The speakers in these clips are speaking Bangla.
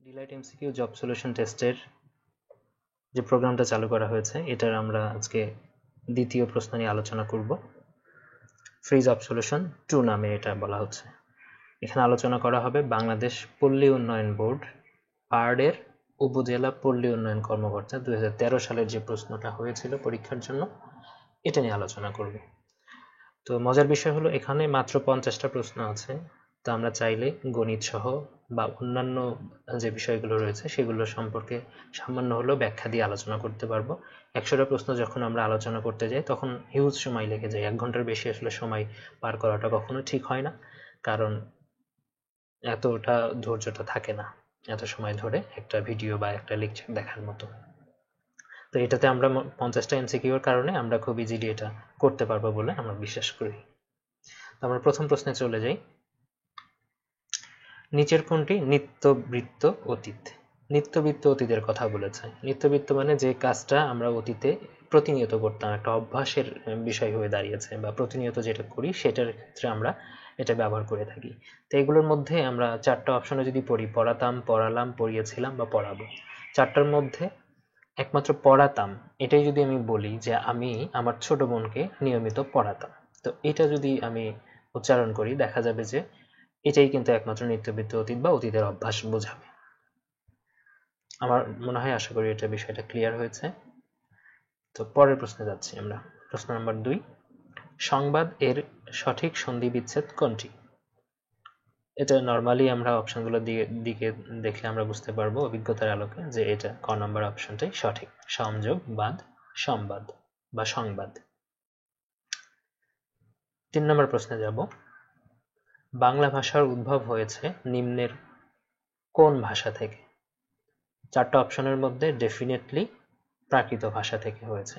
ডিলাইট এমসিকিউ জব সলিউশন টেস্টের যে প্রোগ্রামটা চালু করা হয়েছে এটার আমরা আজকে দ্বিতীয় প্রশ্ন নিয়ে আলোচনা করব। ফ্রি জব সলিউশন 2 নামে এটা বলা হচ্ছে। এখানে আলোচনা করা হবে বাংলাদেশ পল্লী উন্নয়ন বোর্ড পাহাড়ের উপজেলা পল্লী উন্নয়ন কর্মকর্তা 2013 সালের যে প্রশ্নটা হয়েছিল পরীক্ষার জন্য এটা নিয়ে আলোচনা করব। তো মজার বিষয় হলো এখানে মাত্র 50টা প্রশ্ন আছে। তো আমরা চাইলে গণিত সহ বা অন্যান্য যে বিষয়গুলো রয়েছে সেগুলো সম্পর্কে সামান্য হলেও ব্যাখ্যা দিয়ে আলোচনা করতে পারবো। 100টা প্রশ্ন যখন আমরা আলোচনা করতে যাই তখন হিউজ সময় লেগে যায়। 1 ঘন্টার বেশি আসলে সময় পার করাটা কখনো ঠিক হয় না, কারণ এতটা ধৈর্যটা থাকে না এত সময় ধরে একটা ভিডিও বা একটা লেকচার দেখার মতো। তো এটাতে আমরা 50টা এমসিকিউর কারণে আমরা খুব ইজিলি এটা করতে পারবো বলে আমরা বিশ্বাস করি। তো আমরা প্রথম প্রশ্নে চলে যাই। নিচের কোনটি নিত্যবৃত্ত অতীত? নিত্যবৃত্ত অতীতের কথা বলেছে। নিত্যবৃত্ত মানে যে কাজটা আমরা অতীতে প্রতিনিয়ত করতাম, একটা অভ্যাসের বিষয় হয়ে দাঁড়িয়েছে, বা প্রতিনিয়ত যেটা করি সেটার ক্ষেত্রে আমরা এটা ব্যবহার করে থাকি। তো এগুলোর মধ্যে আমরা 4টা অপশনে যদি পড়ি, পড়াতাম, পড়ালাম, পড়িয়েছিলাম বা পড়াবো, 4টার মধ্যে একমাত্র পড়াতাম এটাই যদি আমি বলি যে আমি আমার ছোট বোনকে নিয়মিত পড়াতাম, তো এটা যদি আমি উচ্চারণ করি দেখা যাবে যে এটাই কিন্তু একমাত্র নিত্যবৃত্ত অতীত বা অতীতের অভ্যাস বোঝাবে। আমার মনে হয়, আশা করি এটা বিষয়টা ক্লিয়ার হয়েছে। তো পরের প্রশ্নে যাচ্ছি আমরা। প্রশ্ন নাম্বার 2, সংবাদ এর সঠিক সন্ধি বিচ্ছেদ কোনটি? এটা নরমালি আমরা অপশনগুলো দিকে দেখলে আমরা বুঝতে পারবো অভিজ্ঞতার আলোকে যে এটা ক নাম্বার অপশনটাই সঠিক, সংযোগ বাদ সংবাদ বা সংবাদ। 3 নম্বর প্রশ্নে যাব। বাংলা ভাষার উদ্ভব হয়েছে নিম্নের কোন ভাষা থেকে? 4টা অপশনের মধ্যে ডেফিনেটলি প্রাকৃত ভাষা থেকে হয়েছে।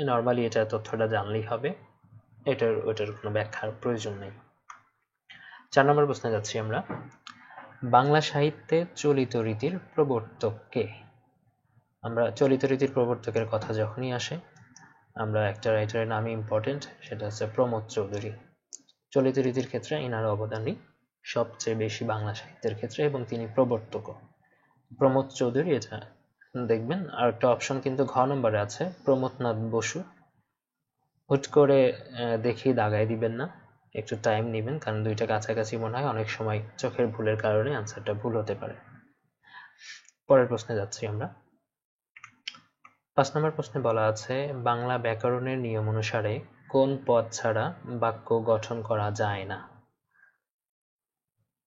নরমালি এটা তথ্যটা জানলেই হবে, ওটার কোনো ব্যাখ্যার প্রয়োজন নেই। 4 নম্বর প্রশ্নে যাচ্ছি আমরা। বাংলা সাহিত্যে চলিত রীতির প্রবর্তক কে? আমরা চলিত রীতির প্রবর্তকের কথা যখনই আসে আমরা একটা রাইটারের নামই ইম্পর্টেন্ট, সেটা হচ্ছে প্রমোদ চৌধুরী। চলিত রীতির ক্ষেত্রে ইনার অবদানই সবচেয়ে বেশি বাংলা সাহিত্যের ক্ষেত্রে, এবং তিনি প্রবর্তকও। প্রমোদ চৌধুরী, এটা দেখবেন। আর একটা অপশন কিন্তু ঘ নম্বরে আছে, প্রমথনাথ বসু। হুট করে দেখি দাগাই দিবেন না, একটু টাইম নেবেন, কারণ দুইটা কাছাকাছি মনে হয়, অনেক সময় চোখের ভুলের কারণে আনসারটা ভুল হতে পারে। পরের প্রশ্নে যাচ্ছি আমরা। 5 নম্বর প্রশ্নে বলা আছে বাংলা ব্যাকরণের নিয়ম অনুসারে কোন পদ ছাড়া বাক্য গঠন করা যায় না?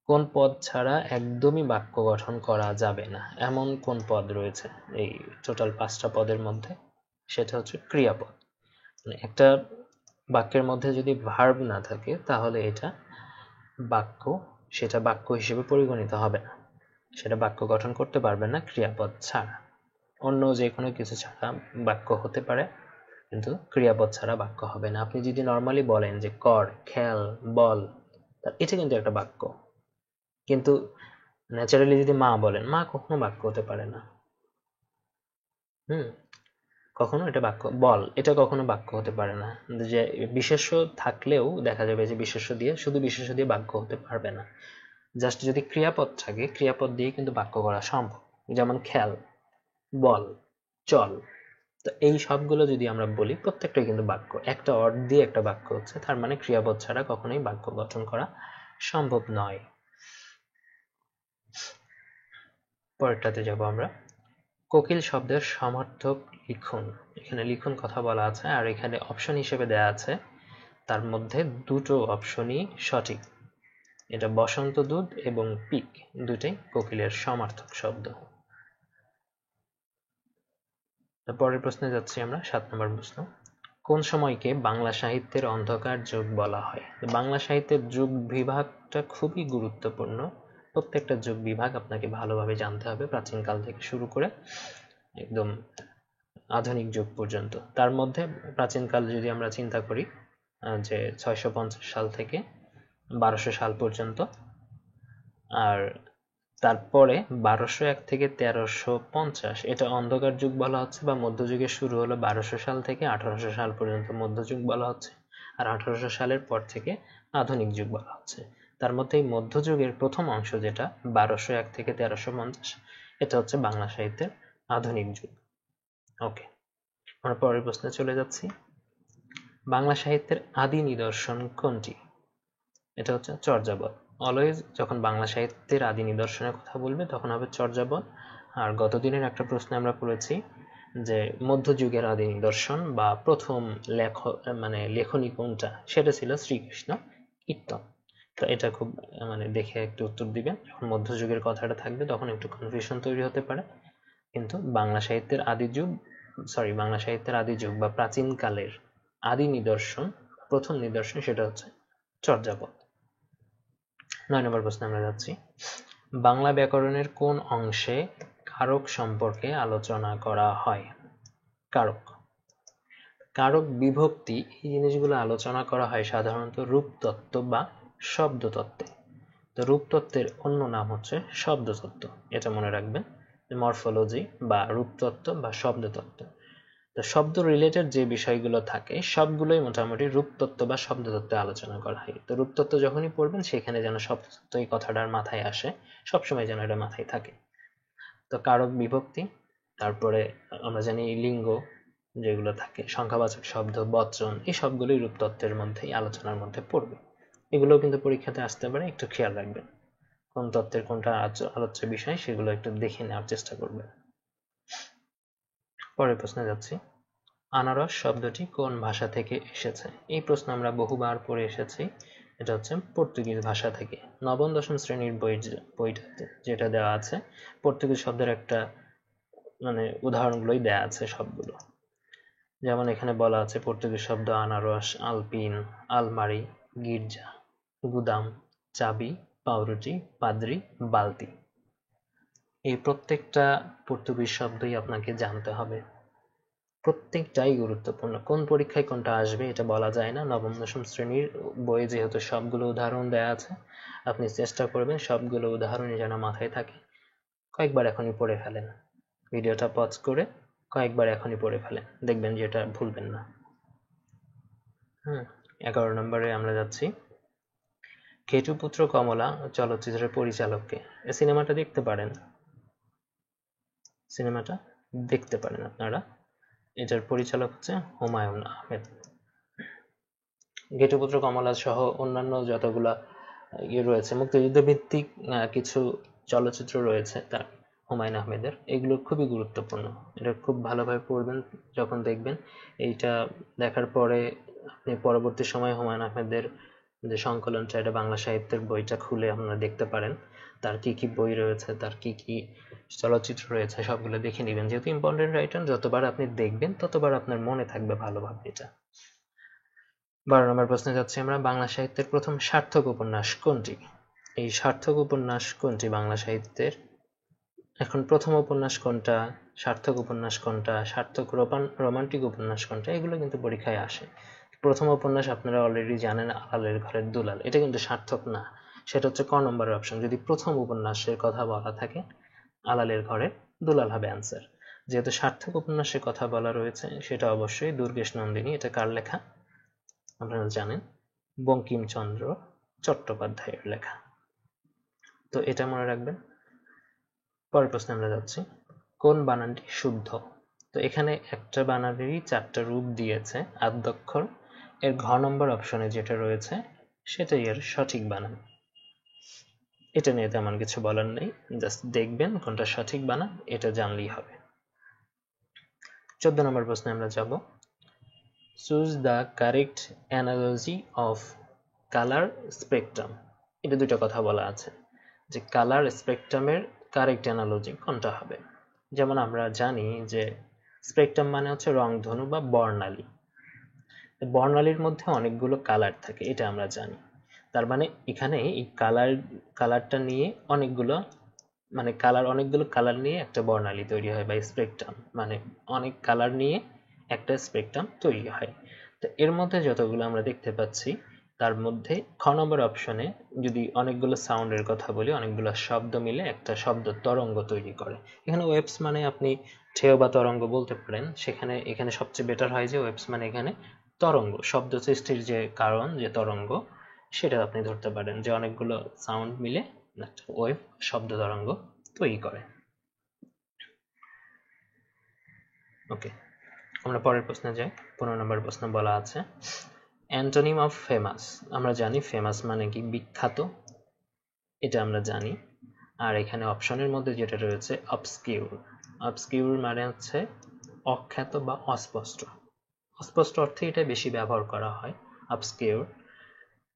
কোন পদ ছাড়া একদমই বাক্য গঠন করা যাবে না এমন কোন পদ রয়েছে এই টোটাল 5টা পদের মধ্যে? সেটা হচ্ছে ক্রিয়াপদ। মানে একটা বাক্যের মধ্যে যদি ভার্ব না থাকে তাহলে এটা বাক্য, সেটা বাক্য হিসেবে পরিগণিত হবে না, সেটা বাক্য গঠন করতে পারবে না ক্রিয়াপদ ছাড়া। অন্য যে কোনো কিছু ছাড়া বাক্য হতে পারে, কিন্তু ক্রিয়াপদ ছাড়া বাক্য হবে না। আপনি যদি নর্মালি বলেন যে কর, খেল, বল, এটা কিন্তু একটা বাক্য, কিন্তু ন্যাচারালি যদি মা বলেন, মা কখনো বাক্য হতে পারে না। কখনো এটা বাক্য, বল, এটা কখনো বাক্য হতে পারে না। যে বিশেষ্য থাকলেও দেখা যাবে যে বিশেষ্য দিয়ে, শুধু বিশেষ্য দিয়ে বাক্য হতে পারবে না। জাস্ট যদি ক্রিয়াপদ থাকে, ক্রিয়াপদ দিয়ে কিন্তু বাক্য করা সম্ভব। যেমন খেল, বল, চল, তো এই সবগুলো যদি আমরা বলি প্রত্যেকটাই কিন্তু বাক্য। একটা অর্থ দিয়ে একটা বাক্য হচ্ছে, তার মানে ক্রিয়াপদ ছাড়া কখনোই বাক্য গঠন করা সম্ভব নয়। পরেরটাতে যাব আমরা। কোকিল শব্দের সমার্থক লিখুন। এখানে লিখুন কথা বলা আছে, আর এখানে অপশন হিসেবে দেয়া আছে, তার মধ্যে দুটো অপশনই সঠিক। এটা বসন্ত দুধ এবং পিক, দুটোই কোকিলের সমার্থক শব্দ। পরের প্রশ্নে যাচ্ছি আমরা। 7 নম্বর প্রশ্ন। কোন সময়কে বাংলা সাহিত্যের অন্ধকার যুগ বলা হয়? বাংলা সাহিত্যের যুগ বিভাগটা খুবই গুরুত্বপূর্ণ। প্রত্যেকটা যুগ বিভাগ আপনাকে ভালোভাবে জানতে হবে, প্রাচীনকাল থেকে শুরু করে একদম আধুনিক যুগ পর্যন্ত। তার মধ্যে প্রাচীনকাল যদি আমরা চিন্তা করি, যে 650 সাল থেকে 1200 সাল পর্যন্ত, আর তারপরে 1201 থেকে 1350 এটা অন্ধকার যুগ বলা হচ্ছে, বা মধ্যযুগের শুরু হলো 1200 সাল থেকে 1800 সাল পর্যন্ত মধ্যযুগ বলা হচ্ছে, আর 1800 সালের পর থেকে আধুনিক যুগ বলা হচ্ছে। তার মধ্যে এই মধ্যযুগের প্রথম অংশ যেটা 1201 থেকে 1350, এটা হচ্ছে বাংলা সাহিত্যের আধুনিক যুগ। ওকে, আমরা পরের প্রশ্নে চলে যাচ্ছি। বাংলা সাহিত্যের আদি নিদর্শন কোনটি? এটা হচ্ছে চর্যাপদ। অলওয়েজ যখন বাংলা সাহিত্যের আদি নিদর্শনের কথা বলবে তখন হবে চর্যাপদ। আর গতদিনের একটা প্রশ্নে আমরা পড়েছি যে মধ্যযুগের আদি নিদর্শন বা প্রথম লেখনী কোনটা, সেটা ছিল শ্রীকৃষ্ণ কীর্তন। তো এটা খুব দেখে একটু উত্তর দিবেন। যখন মধ্যযুগের কথাটা থাকবে তখন একটু কনফিউশন তৈরি হতে পারে, কিন্তু বাংলা সাহিত্যের আদি যুগ বা প্রাচীন কালের আদি নিদর্শন, প্রথম নিদর্শন, সেটা হচ্ছে চর্যাপদ। 9 নম্বর প্রশ্নে আমরা যাচ্ছি। বাংলা ব্যাকরণের কোন অংশে কারক সম্পর্কে আলোচনা করা হয়? কারক, কারক, বিভক্তি, এই জিনিসগুলো আলোচনা করা হয় সাধারণত রূপতত্ত্ব বা শব্দতত্ত্বে। তো রূপতত্ত্বের অন্য নাম হচ্ছে শব্দতত্ত্ব, এটা মনে রাখবেন। মরফোলজি বা রূপতত্ত্ব বা শব্দতত্ত্ব। তো শব্দ রিলেটেড যে বিষয়গুলো থাকে সবগুলোই মোটামুটি রূপতত্ত্ব বা শব্দতত্ত্বে আলোচনা করা হয়। তো রূপতত্ত্ব যখনই পড়বেন সেখানে যেন শব্দতত্ত্ব এই কথাটার মাথায় আসে, সবসময় যেন এটা মাথায় থাকে। তো কারক, বিভক্তি, তারপরে আমরা জানি লিঙ্গ যেগুলো থাকে, সংখ্যাবাচক শব্দ, বচন, এই সবগুলোই রূপতত্ত্বের মধ্যেই আলোচনার মধ্যে পড়বে। এগুলোও কিন্তু পরীক্ষাতে আসতে পারে, একটু খেয়াল রাখবেন কোন তত্ত্বের কোনটা আলোচ্য বিষয়, সেগুলো একটু দেখে নেওয়ার চেষ্টা করবেন। পরের প্রশ্নে যাচ্ছি। আনারস শব্দটি কোন ভাষা থেকে এসেছে? এই প্রশ্ন আমরা বহুবার পড়ে এসেছি। এটা হচ্ছে পর্তুগিজ ভাষা থেকে। নবম দশম শ্রেণীর বইটাতে যেটা দেওয়া আছে, পর্তুগিজ শব্দের একটা উদাহরণগুলোই দেয়া আছে সবগুলো। যেমন এখানে বলা আছে পর্তুগিজ শব্দ আনারস, আলপিন, আলমারি, গির্জা, গুদাম, চাবি, পাউরুটি, পাদ্রি, বালতি। এই প্রত্যেকটা পর্তুগিজ শব্দই আপনাকে জানতে হবে, প্রত্যেকটাই গুরুত্বপূর্ণ। কোন পরীক্ষায় কোনটা আসবে এটা বলা যায় না। নবম দশম শ্রেণীর বইয়ে যেহেতু সবগুলো উদাহরণ দেয়া আছে, আপনি চেষ্টা করবেন সবগুলো উদাহরণই যেন মাথায় থাকে। কয়েকবার এখনই পড়ে ফেলেন, ভিডিওটা পজ করে কয়েকবার এখনই পড়ে ফেলেন, দেখবেন যে এটা ভুলবেন না। 11 নম্বরে আমরা যাচ্ছি। ঘেটুপুত্র কমলা চলচ্চিত্রের পরিচালককে? এই সিনেমাটা দেখতে পারেন আপনারা। এটার পরিচালক হচ্ছে হুমায়ুন আহমেদ। ঘেটুপুত্র কমলা সহ অন্যান্য যতগুলা রয়েছে মুক্তিযুদ্ধ ভিত্তিক কিছু চলচ্চিত্র রয়েছে তার হুমায়ুন আহমেদের, এগুলো খুবই গুরুত্বপূর্ণ। এটা খুব ভালোভাবে পড়বেন যখন দেখবেন। এইটা দেখার পরে আপনি পরবর্তী সময়ে হুমায়ুন আহমেদের যে সংকলনটা, এটা বাংলা সাহিত্যের বইটা খুলে আপনারা দেখতে পারেন, তার কি কি বই রয়েছে, তার কি কি চলচ্চিত্র রয়েছে, সবগুলো দেখে নেবেন। যেহেতু ইম্পর্টেন্ট রাইটার, যতবার আপনি দেখবেন ততবার আপনার মনে থাকবে ভালোভাবে এটা। 12 নম্বর প্রশ্নে যাচ্ছি আমরা। বাংলা সাহিত্যের প্রথম সার্থক উপন্যাস কোনটি? এই সার্থক উপন্যাস কোনটি বাংলা সাহিত্যের? এখন প্রথম উপন্যাস কোনটা, সার্থক উপন্যাস কোনটা, সার্থক রোমান্টিক উপন্যাস কোনটা, এগুলো কিন্তু পরীক্ষায় আসে। প্রথম উপন্যাস আপনারা অলরেডি জানেন, আলালের ঘরের দুলাল। এটা কিন্তু সার্থক না, সেটা হচ্ছে ক নম্বরের অপশন। যদি প্রথম উপন্যাসের কথা বলা থাকে, আলালের ঘরের দুলাল হবে অ্যান্সার। যেহেতু সার্থক উপন্যাসের কথা বলা রয়েছে, সেটা অবশ্যই দুর্গেশ নন্দিনী। এটা কার লেখা আপনারা জানেন, বঙ্কিমচন্দ্র চট্টোপাধ্যায়ের লেখা। তো এটা মনে রাখবেন। পরের প্রশ্নে আমরা যাচ্ছি। কোন বানানটি শুদ্ধ? তো এখানে একটা বানানেরই 4টা রূপ দিয়েছে আদ্যক্ষর। এর ঘ নম্বর অপশনে যেটা রয়েছে সেটাই এর সঠিক বানান। এটা নিয়ে তেমন কিছু বলার নেই, জাস্ট দেখবেন কোনটা সঠিক বানান, এটা জানলেই হবে। 14 নম্বর প্রশ্নে আমরা যাব। Choose the correct analogy of colour spectrum. এটা দুটো কথা বলা আছে যে কালার স্পেকট্রামের কারেক্ট অ্যানালজি কোনটা হবে। যেমন আমরা জানি যে স্পেকট্রাম মানে হচ্ছে রংধনু বা বর্ণালী। বর্ণালীর মধ্যে অনেকগুলো কালার থাকে, এটা আমরা জানি। তার মানে এখানে এই কালারটা নিয়ে অনেকগুলো কালার নিয়ে একটা বর্ণালী তৈরি হয় বা স্পেকট্রাম, মানে অনেক কালার নিয়ে একটা স্পেকট্রাম তৈরি হয়। তো এর মধ্যে যতগুলো আমরা দেখতে পাচ্ছি তার মধ্যে খ নম্বর অপশনে যদি অনেকগুলো সাউন্ডের কথা বলি, অনেকগুলো শব্দ মিলে একটা শব্দ তরঙ্গ তৈরি করে। এখানে ওয়েভস মানে আপনি ঢেউ বা তরঙ্গ বলতে পারেন। এখানে সবচেয়ে বেটার হয় যে ওয়েভস মানে এখানে তরঙ্গ, শব্দ সৃষ্টির যে কারণ, যে তরঙ্গ, সেটা আপনি ধরতে পারেন যে অনেকগুলো সাউন্ড মিলে একটা ওয়েভ শব্দ তরঙ্গ তৈরি করে। ওকে, আমরা পরের প্রশ্নে যাই। 15 নম্বর প্রশ্ন বলা আছে অ্যান্টোনিম অফ ফেমাস। আমরা জানি ফেমাস মানে কি বিখ্যাত, এটা আমরা জানি। আর এখানে অপশনের মধ্যে যেটা রয়েছে অবস্কিউর। অবস্কিউর মানে হচ্ছে অখ্যাত বা অস্পষ্ট। অস্পষ্ট অর্থে এটা বেশি ব্যবহার করা হয় অবস্কিউর।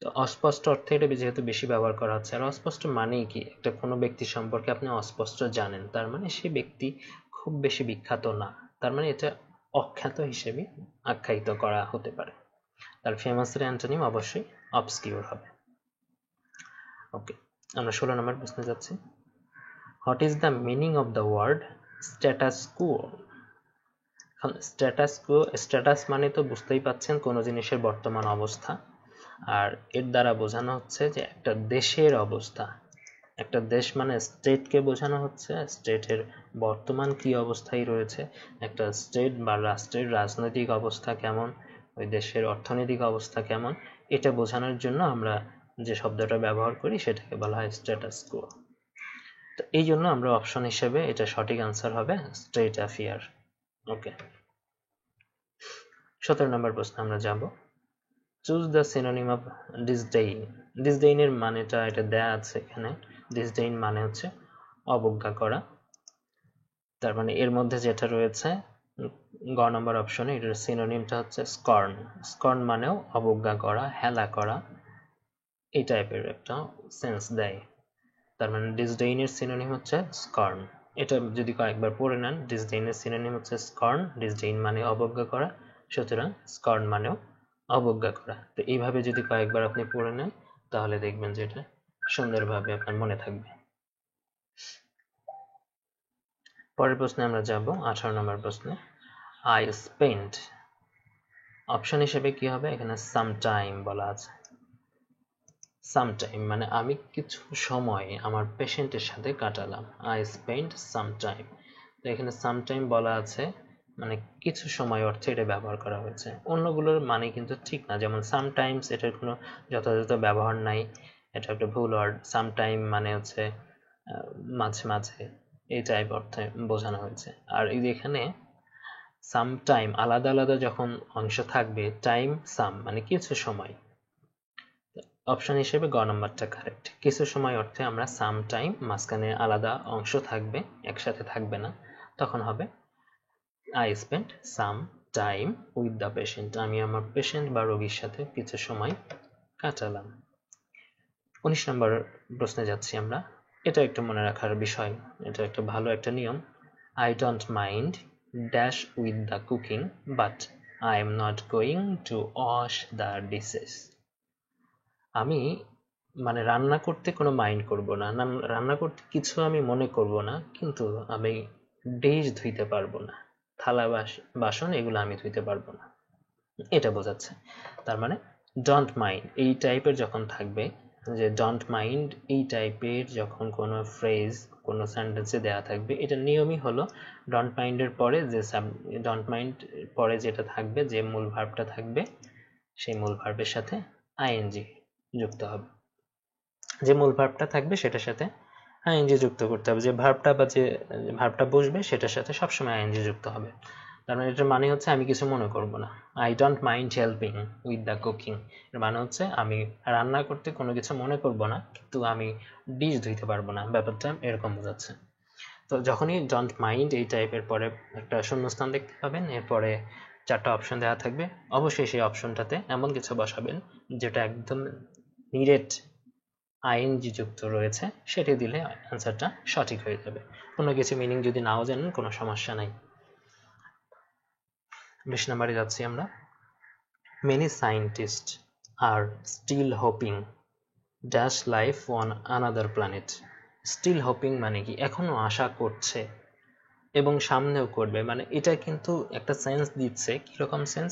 তো অস্পষ্ট অর্থে এটা যেহেতু বেশি ব্যবহার করা হচ্ছে, আর অস্পষ্ট মানেই কি একটা কোনো ব্যক্তি সম্পর্কে আপনি অস্পষ্ট জানেন, তার মানে সে ব্যক্তি খুব বেশি বিখ্যাত না, তার মানে এটা অখ্যাত হিসেবে আখ্যায়িত করা হতে পারে। তার ফেমাসের অ্যান্টোনিম অবশ্যই অবস্কিউর হবে। ওকে, আমরা 16 নম্বর প্রশ্নে যাচ্ছি। What is the meaning of the word status quo? এখন স্ট্যাটাস কুও, স্ট্যাটাস মানে তো বুঝতেই পাচ্ছেন কোনো জিনিসের বর্তমান অবস্থা, আর এর দ্বারা বোঝানো হচ্ছে যে একটা দেশের অবস্থা। একটা দেশ মানে স্টেটকে বোঝানো হচ্ছে, স্টেটের বর্তমান কি অবস্থায় রয়েছে, একটা স্টেট বা রাষ্ট্রের রাজনৈতিক অবস্থা কেমন, ওই দেশের অর্থনৈতিক অবস্থা কেমন, এটা বোঝানোর জন্য আমরা যে শব্দটা ব্যবহার করি সেটাকে বলা হয় স্ট্যাটাস কুও। তো এই জন্য আমরা অপশন হিসেবে এটা সঠিক আনসার হবে স্টেট অ্যাফেয়ার। ওকে, 17 নম্বর প্রশ্ন আমরা যাব। Choose the synonym of disdain. ডিসডেইনের মানেটা এটা দেয়া আছে এখানে। ডিসডেইন মানে হচ্ছে অবজ্ঞা করা। তার মানে এর মধ্যে যেটা রয়েছে গ নম্বর অপশনে, এটার সিনোনিমটা হচ্ছে স্কর্ন। স্কর্ন মানেও অবজ্ঞা করা, হেলা করা, এই টাইপের একটা সেন্স দেয়। তার মানে ডিসডেইনের সিনোনিম হচ্ছে স্কর্ন। এটা যদি কয়েকবার পড়ে নেন, ডিসডেইনের সিনোনিম হচ্ছে স্কর্ন, ডিসডেইন মানে অবজ্ঞা করা, সুতরাং স্কর্ন মানেও অবজ্ঞা করা। তো এইভাবে যদি কয়েকবার আপনি পড়ে নেন তাহলে দেখবেন যে এটা সুন্দরভাবে আপনার মনে থাকবে। পরের প্রশ্নে আমরা যাব 18 নম্বর প্রশ্নে। আই স্পেন্ট, অপশন হিসেবে কি হবে এখানে সাম টাইম বলা আছে। সাম টাইম মানে আমি কিছু সময় আমার পেশেন্টের সাথে কাটালাম। I spent some time. তো এখানে সাম টাইম বলা আছে মানে কিছু সময় অর্থে এটা ব্যবহার করা হয়েছে। অন্যগুলোর মানে কিন্তু ঠিক না, যেমন সামটাইমস এটার কোনো যথাযথ ব্যবহার নাই, এটা একটা ভুল ওয়ার্ড। সাম টাইম মানে হচ্ছে মাঝে মাঝে, এই টাইপ অর্থে বোঝানো হয়েছে। আর এই এখানে সাম টাইম আলাদা আলাদা যখন অংশ থাকবে, টাইম সাম মানে কিছু সময়, অপশন হিসেবে গ নাম্বারটা কারেক্ট। কিছু সময় অর্থে আমরা সাম টাইম, মাঝখানে আলাদা অংশ থাকবে, একসাথে থাকবে না, তখন হবে I spent some time with the patient. আমি আমার পেশেন্ট বা রোগীর সাথে কিছু সময় কাটালাম। 19 নম্বর প্রশ্নে যাচ্ছি আমরা। এটা একটু মনে রাখার বিষয়, এটা একটা ভালো একটা নিয়ম। I don't mind dash with the cooking, but I am not going to wash the dishes. আমি মানে রান্না করতে কোনো মাইন্ড করব না, রান্না করতে কিছু আমি মনে করব না, কিন্তু আমি ডিশ ধুইতে পারবো না, থালা বাসন এগুলো আমি ধুইতে পারবো না, এটা বোঝাচ্ছে। তার মানে ডোন্ট মাইন্ড এই টাইপের যখন থাকবে, যে ডোন্ট মাইন্ড এই টাইপের যখন কোনো ফ্রেজ কোনো সেন্টেন্সে দেওয়া থাকবে, এটা নিয়মই হলো ডোন্ট মাইন্ডের পরে যে ডোন্ট মাইন্ড পরে যেটা থাকবে, যে মূল ভার্বটা থাকবে, সেই মূল ভার্বের সাথে আইএনজি যুক্ত হবে। যে মূল ভার্বটা থাকবে সেটার সাথে আইএনজি যুক্ত করতে হবে, যে ভার্বটা বা যে ভার্বটা বসবে সেটার সাথে সবসময় আইএনজি যুক্ত হবে। তার মানে এটার মানে হচ্ছে আমি কিছু মনে করব না। I don't mind helping with the cooking, এর মানে হচ্ছে আমি রান্না করতে কোনো কিছু মনে করব না, কিন্তু আমি ডিশ ধুইতে পারবো না, ব্যাপারটা এরকম বোঝাচ্ছে। তো যখনই ডোন্ট মাইন্ড এই টাইপের পরে একটা শূন্যস্থান দেখতে পাবেন, এরপরে 4টা অপশন দেওয়া থাকবে, অবশ্যই সেই অপশনটাতে এমন কিছু বসাবেন যেটা একদম নিরেট আইএনজি যুক্ত রয়েছে, সেটি দিলে অ্যান্সারটা সঠিক হয়ে যাবে। কোনো কিছু মিনিং যদি নাও জানেন কোনো সমস্যা নাই। 20 নম্বরে যাচ্ছি আমরা। Many scientist are still hoping dash life on another planet. Still hoping মানে কি এখনো আশা করছে এবং সামনেও করবে, মানে এটা কিন্তু একটা সেন্স দিচ্ছে। কিরকম সেন্স?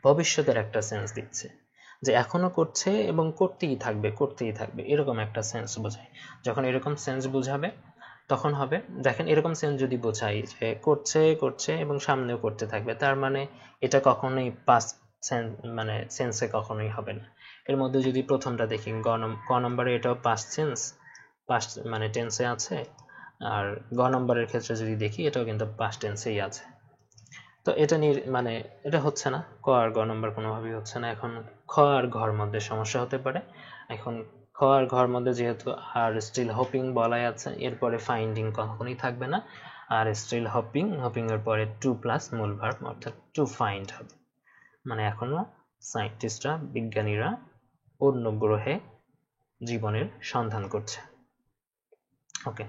ভবিষ্যতের একটা সেন্স দিচ্ছে, যে এখনো করছে এবং করতেই থাকবে এরকম একটা সেন্স বোঝায়। যখন এরকম সেন্স বোঝাবে তখন হবে, দেখেন এরকম সেন্স যদি বোঝাই যে করছে এবং সামনেও করতে থাকবে, তার মানে এটা কখনোই পাস্ট সেন্স মানে সেন্সে কখনোই হবে না, এর মধ্যে যদি প্রথমটা দেখি ক নম্বরে এটাও পাস্ট মানে টেন্সে আছে, আর গ নম্বরের ক্ষেত্রে যদি দেখি এটাও কিন্তু পাস্ট টেন্সেই আছে। তো এটা নিয়ে মানে এটা হচ্ছে না, ক আর গ নম্বর কোনোভাবেই হচ্ছে না। এখন খ আর ঘর মধ্যে সমস্যা হতে পারে। এখন খ আর ঘর মধ্যে যেহেতু আর স্টিল হোপিং বলাই আছে, এরপরে ফাইন্ডিং কখনোই থাকবে না, আর স্টিল হোপিং এর পরে টু প্লাস মূল ভার্ব অর্থাৎ টু ফাইন্ড হবে। মানে এখনো সায়েন্টিস্টরা, বিজ্ঞানীরা অন্য গ্রহে জীবনের সন্ধান করছে। ওকে,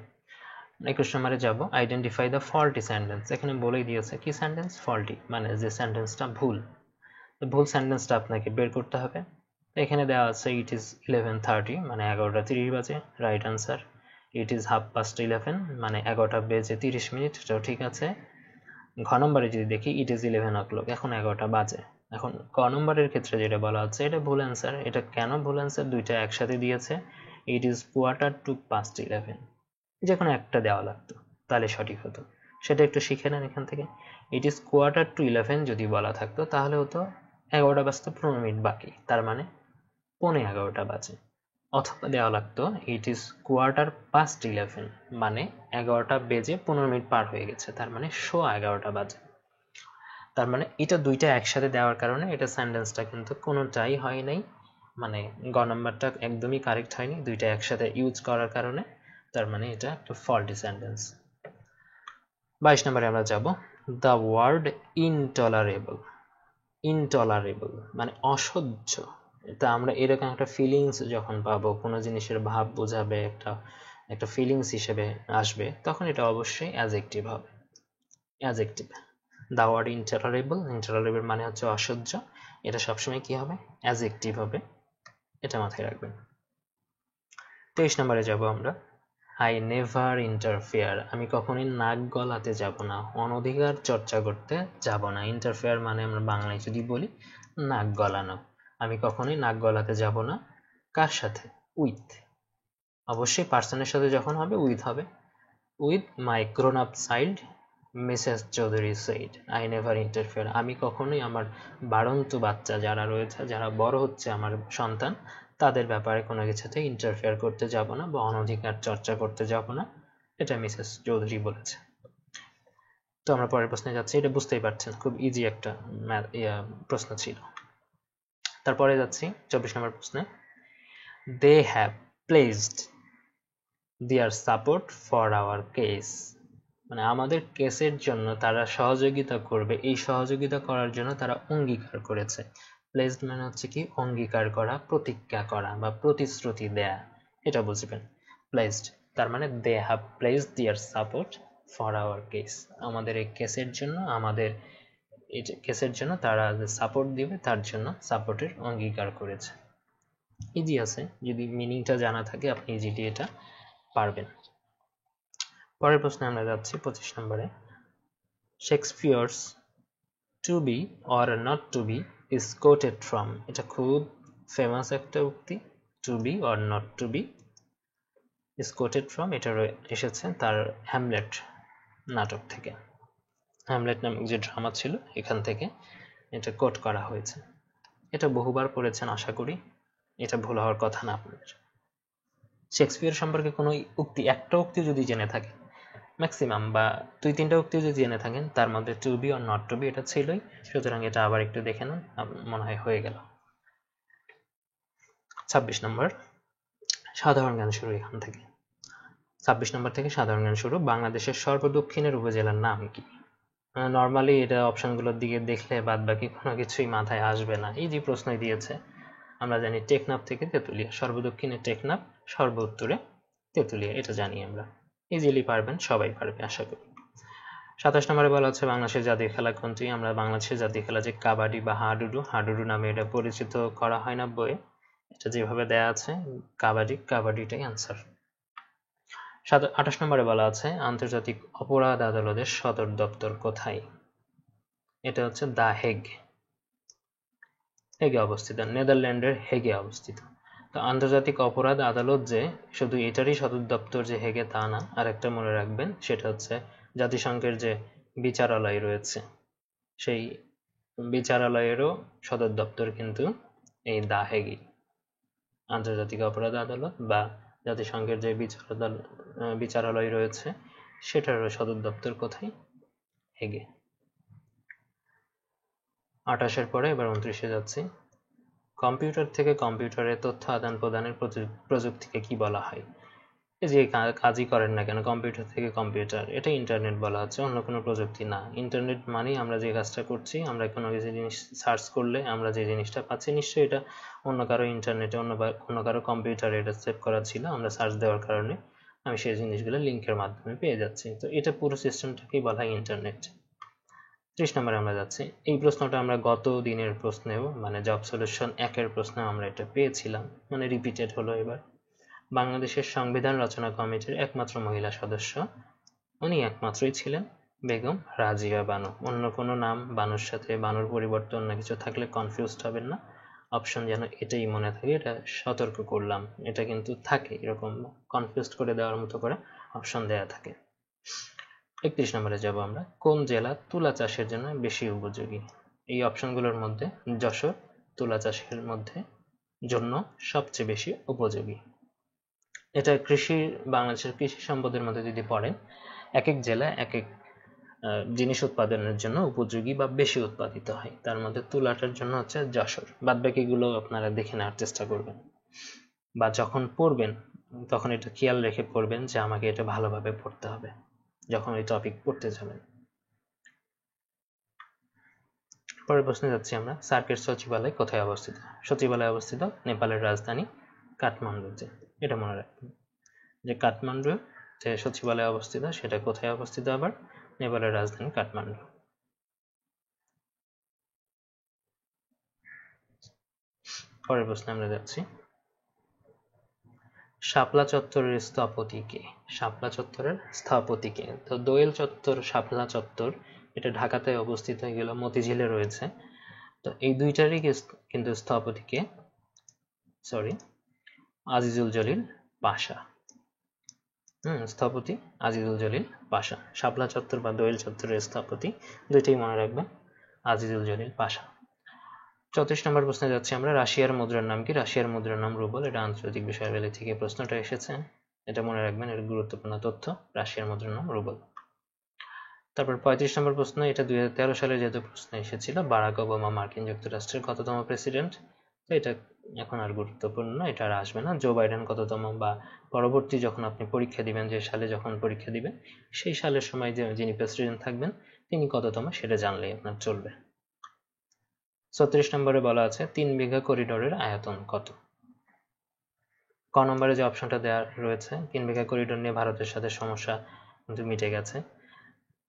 21 নম্বরে যাব, আইডেন্টিফাই দ্য ফল্টি সেন্টেন্স। এখানে বলেই দিয়েছে কি সেন্টেন্স ফল্টি, মানে যে সেন্টেন্সটা ভুল। ভুল সেন্টেন্সটা আপনাকে বের করতে হবে। এখানে দেওয়া আছে ইট ইজ 11:30, মানে 11:30 বাজে, রাইট আনসার। ইট ইজ 11:30, মানে 11টা বেজে 30 মিনিট, এটাও ঠিক আছে। ঘ নম্বরে যদি দেখি ইট ইজ 11 o'clock, এখন 11টা বাজে। এখন ক নম্বরের ক্ষেত্রে যেটা বলা হচ্ছে এটা ভুল অ্যান্সার। এটা কেন ভুল অ্যান্সার? দুইটা একসাথে দিয়েছে, ইট ইজ 11:15, যে কোনো একটা দেওয়া লাগতো তাহলে সঠিক হতো। সেটা একটু শিখে নেন এখান থেকে। ইট ইজ 11:15 যদি বলা থাকতো তাহলে হতো 11টা বাজতে 15 মিনিট বাকি, তার মানে 11:15 বাজে। অথবা দেওয়া লাগতো ইট ইজ 11:15, মানে 11টা বেজে 15 মিনিট পার হয়ে গেছে, তার মানে 11:15 বাজে। তার মানে এটা দুইটা একসাথে দেওয়ার কারণে এটা সেন্টেন্সটা কিন্তু কোনোটাই হয় নাই, মানে গ নাম্বারটা একদমই কারেক্ট হয়নি, দুইটা একসাথে ইউজ করার কারণে। তার মানে এটা একটা ফল্টি সেন্টেন্স। 22 নম্বরে আমরা যাব, দ্য ওয়ার্ড ইনটলারেবল মানে অসহ্য। এটা আমরা এরকম একটা ফিলিংস যখন পাবো, কোনো জিনিসের ভাব বোঝাবে, একটা ফিলিংস হিসেবে আসবে, তখন এটা অবশ্যই অ্যাডজেক্টিভ হবে। অ্যাডজেক্টিভ, দ্য ওয়ার্ড ইনটলারেবল মানে হচ্ছে অসহ্য, এটা সবসময় কি হবে? অ্যাডজেক্টিভ হবে, এটা মাথায় রাখবেন। 23 নম্বরে যাব আমরা, আই নেভার ইন্টারফেয়ার, আমি কখনোই নাক গলাতে যাব না, অনধিকার চর্চা করতে যাব না। ইন্টারফেয়ার মানে আমরা বাংলায় যদি বলি নাক গলানো। আমি কখনোই নাক গলাতে যাব না, কার সাথে? উইথ, অবশ্যই পার্সনের সাথে যখন হবে উইথ হবে। With my grown up child, Mrs Chowdhury said, I never interfere, আমি কখনোই আমার বাড়ন্ত বাচ্চা যারা রয়েছে, যারা বড় হচ্ছে আমার সন্তান, তাদের ব্যাপারে কোনো কিছুতে ইন্টারফেয়ার করতে যাব না বা অনধিকার চর্চা করতে যাব না, এটা মিসেস চৌধুরী বলেছে। তো আমরা পরের প্রশ্নে যাচ্ছি, এটা বুঝতেই পারছেন খুব ইজি একটা প্রশ্ন ছিল। তারপরে যাচ্ছি 24 নম্বর প্রশ্নে, they have placed their support for our case, মানে আমাদের কেসের জন্য তারা সহযোগিতা করবে, এই সহযোগিতা করার জন্য তারা অঙ্গীকার করেছে। প্লেসড মানে হচ্ছে কি? অঙ্গীকার করা, প্রতিজ্ঞা করা বা প্রতিশ্রুতি দেয়া, এটা বুঝবেন প্লেসড। তার মানে they have placed their support for our case, আমাদের এই কেসের জন্য, আমাদের এই কেসের জন্য তারা যে সাপোর্ট দিবে তার জন্য সাপোর্টের অঙ্গীকার করেছে। ইজি আছে, যদি মিনিংটা জানা থাকে আপনি ইজিলি এটা পারবেন। পরের প্রশ্নে আমরা যাচ্ছি 25 নম্বরে, Shakespeare's to be or not to be is quoted from, এটা খুব ফেমাস একটা উক্তি, to be or not to be is quoted from, এটা এসেছে তার হ্যামলেট নাটক থেকে। হ্যামলেট নামক যে ড্রামা ছিল এখান থেকে এটা কোট করা হয়েছে। এটা বহুবার পড়েছেন আশা করি, এটা ভুল হওয়ার কথা না আপনাদের। শেক্সপিয়ার সম্পর্কে কোনো উক্তি, একটা উক্তি যদি জেনে থাকে, ম্যাক্সিমাম বা 2-3টা উক্তি যদি জেনে থাকেন, তার মধ্যে to be or not to be এটা ছিলই, সুতরাং এটা আবার একটু দেখে নেন, মনে হয় হয়ে গেল। 26 নম্বর, সাধারণ জ্ঞান শুরু এখান থেকে। 26 নম্বর থেকে সাধারণ জ্ঞান শুরু, বাংলাদেশের সর্বদক্ষিণের উপজেলার নাম কি? নর্মালি এটা অপশনগুলোর দিকে দেখলে বাদ বাকি কোনো কিছুই মাথায় আসবে না, এই যে প্রশ্নই দিয়েছে। আমরা জানি টেকনাফ থেকে তেঁতুলিয়া, সর্বদক্ষিণে টেকনাফ, সর্ব উত্তরে তেঁতুলিয়া, এটা জানি আমরা। ইজিলি পারবেন, সবাই পারবে আশা করি। 27 নম্বরে বলা হচ্ছে বাংলাদেশের জাতীয় খেলা কোনটি? আমরা বাংলাদেশের জাতীয় খেলা যে কাবাডি বা হাডুডু নামে এটা পরিচিত করা হয় না বইয়ে, এটা যেভাবে দেয়া আছে কাবাডিটাই আনসার। 28 নম্বরে বলা আছে আন্তর্জাতিক অপরাধ আদালতের সদর দপ্তর কোথায়? এটা হচ্ছে দ্য হেগে অবস্থিত, নেদারল্যান্ডের হেগে অবস্থিত। তো আন্তর্জাতিক অপরাধ আদালত যে শুধু এটারই সদর দপ্তর যে হেগে তা না, আর একটা মনে রাখবেন, সেটা হচ্ছে জাতিসংঘের যে বিচারালয় রয়েছে, সেই বিচারালয়েরও সদর দপ্তর কিন্তু এই দ্য হেগে। আন্তর্জাতিক অপরাধ আদালত বা জাতিসংঘের যে বিচারালয় রয়েছে সেটারও সদর দপ্তর কোথায়? হেগে। 28-এর পরে এবার 29-এ যাচ্ছি। কম্পিউটার থেকে কম্পিউটারে তথ্য আদান প্রদানের প্রযুক্তিকে কি বলা হয়? এই যে কাজই করেন না কেন কম্পিউটার থেকে কম্পিউটার, এটা ইন্টারনেট বলা হচ্ছে, অন্য কোনো প্রযুক্তি না। ইন্টারনেট মানেই আমরা যে কাজটা করছি, আমরা কোনো কিছু জিনিস সার্চ করলে আমরা যে জিনিসটা পাচ্ছি, নিশ্চয়ই এটা অন্য কারো ইন্টারনেটে অন্য কারো কম্পিউটারে এটা সেভ করা ছিল, আমরা সার্চ দেওয়ার কারণে আমি সেই জিনিসগুলো লিঙ্কের মাধ্যমে পেয়ে যাচ্ছি। তো এটা পুরো সিস্টেমটাকেই বলা হয় ইন্টারনেট। 30 নম্বরে আমরা যাচ্ছি। এই প্রশ্নটা আমরা গত দিনের প্রশ্নেও মানে জব সলিউশন 1-এর প্রশ্নেও আমরা এটা পেয়েছিলাম, মানে রিপিটেড হলো এবার। বাংলাদেশের সংবিধান রচনা কমিটির একমাত্র মহিলা সদস্য, উনি একমাত্রই ছিলেন বেগম রাজিয়া বানু। অন্য কোনো নাম বানুর সাথে বানুর পরিবর্তে অন্য কিছু থাকলে কনফিউজড হবেন না, অপশন যেন এটাই মনে থাকে, এটা সতর্ক করলাম। এটা কিন্তু থাকে এরকম কনফিউজড করে দেওয়ার মতো করে অপশন দেয়া থাকে। 31 নম্বরে যাব আমরা। কোন জেলা তুলা চাষের জন্য বেশি উপযোগী? এই অপশনগুলোর মধ্যে যশোর তুলা চাষের মধ্যে জন্য সবচেয়ে বেশি উপযোগী। এটা বাংলাদেশের কৃষি সম্পদের মধ্যে যদি পড়েন, এক এক জেলা এক এক জিনিস উৎপাদনের জন্য উপযোগী বা বেশি উৎপাদিত হয়, তার মধ্যে তুলাটার জন্য হচ্ছে যশোর। বাদবাকিগুলো আপনারা দেখে নেওয়ার চেষ্টা করবেন, বা যখন পড়বেন তখন এটা খেয়াল রেখে পড়বেন যে আমাকে এটা ভালোভাবে পড়তে হবে যখন এই টপিক পড়তে যাবেন। পরের প্রশ্নে যাচ্ছি আমরা। সার্কের সচিবালয় কোথায় অবস্থিত? সচিবালয় অবস্থিত নেপালের রাজধানী কাঠমান্ডুতে। এটা মনে রাখবেন যে কাঠমান্ডু যে সচিবালয় অবস্থিত সেটা কোথায় অবস্থিত? আবার নেপালের রাজধানী কাঠমান্ডু। পরের প্রশ্নে আমরা যাচ্ছি। শাপলা চত্বরের স্থপতি কে? শাপলা চত্বরের স্থপতি কে? তো দোয়েল চত্বর, শাপলা চত্বর, এটা ঢাকাতে অবস্থিত, এগুলো মতিঝিলে রয়েছে। তো এই দুইটারই কিন্তু স্থপতি কে? সরি, আজিজুল জলিল পাশা। স্থপতি আজিজুল জলিল পাশা। শাপলা চত্বর বা দোয়েল চত্বরের স্থপতি দুইটাই মনে রাখবেন, আজিজুল জলিল পাশা। 34 নম্বর প্রশ্নে যাচ্ছি আমরা। রাশিয়ার মুদ্রার নাম কি? রাশিয়ার মুদ্রার নাম রুবল। এটা আন্তর্জাতিক বিষয়াবলী থেকে প্রশ্নটা এসেছে, এটা মনে রাখবেন, এর গুরুত্বপূর্ণ তথ্য। রাশিয়ার মুদ্রার নাম রুবল। তারপর 35 নম্বর প্রশ্ন, এটা 2013 সালে যেহেতু প্রশ্ন এসেছিল, বারাক ওবামা মার্কিন যুক্তরাষ্ট্রের কততম প্রেসিডেন্ট? তো এটা এখন আর গুরুত্বপূর্ণ না, এটা আর আসবে না। জো বাইডেন কততম, বা পরবর্তী যখন আপনি পরীক্ষা দিবেন, যে সালে যখন পরীক্ষা দিবেন সেই সালের সময় যিনি প্রেসিডেন্ট থাকবেন তিনি কততম সেটা জানলেই আপনার চলবে। 34 নম্বরে বলা আছে 3 বিঘা করিডোরের আয়তন কত? ক নম্বরে যে অপশনটা দেওয়া রয়েছে, 3 বিঘা করিডোর নিয়ে ভারতের সাথে সমস্যা কিন্তু মিটে গেছে।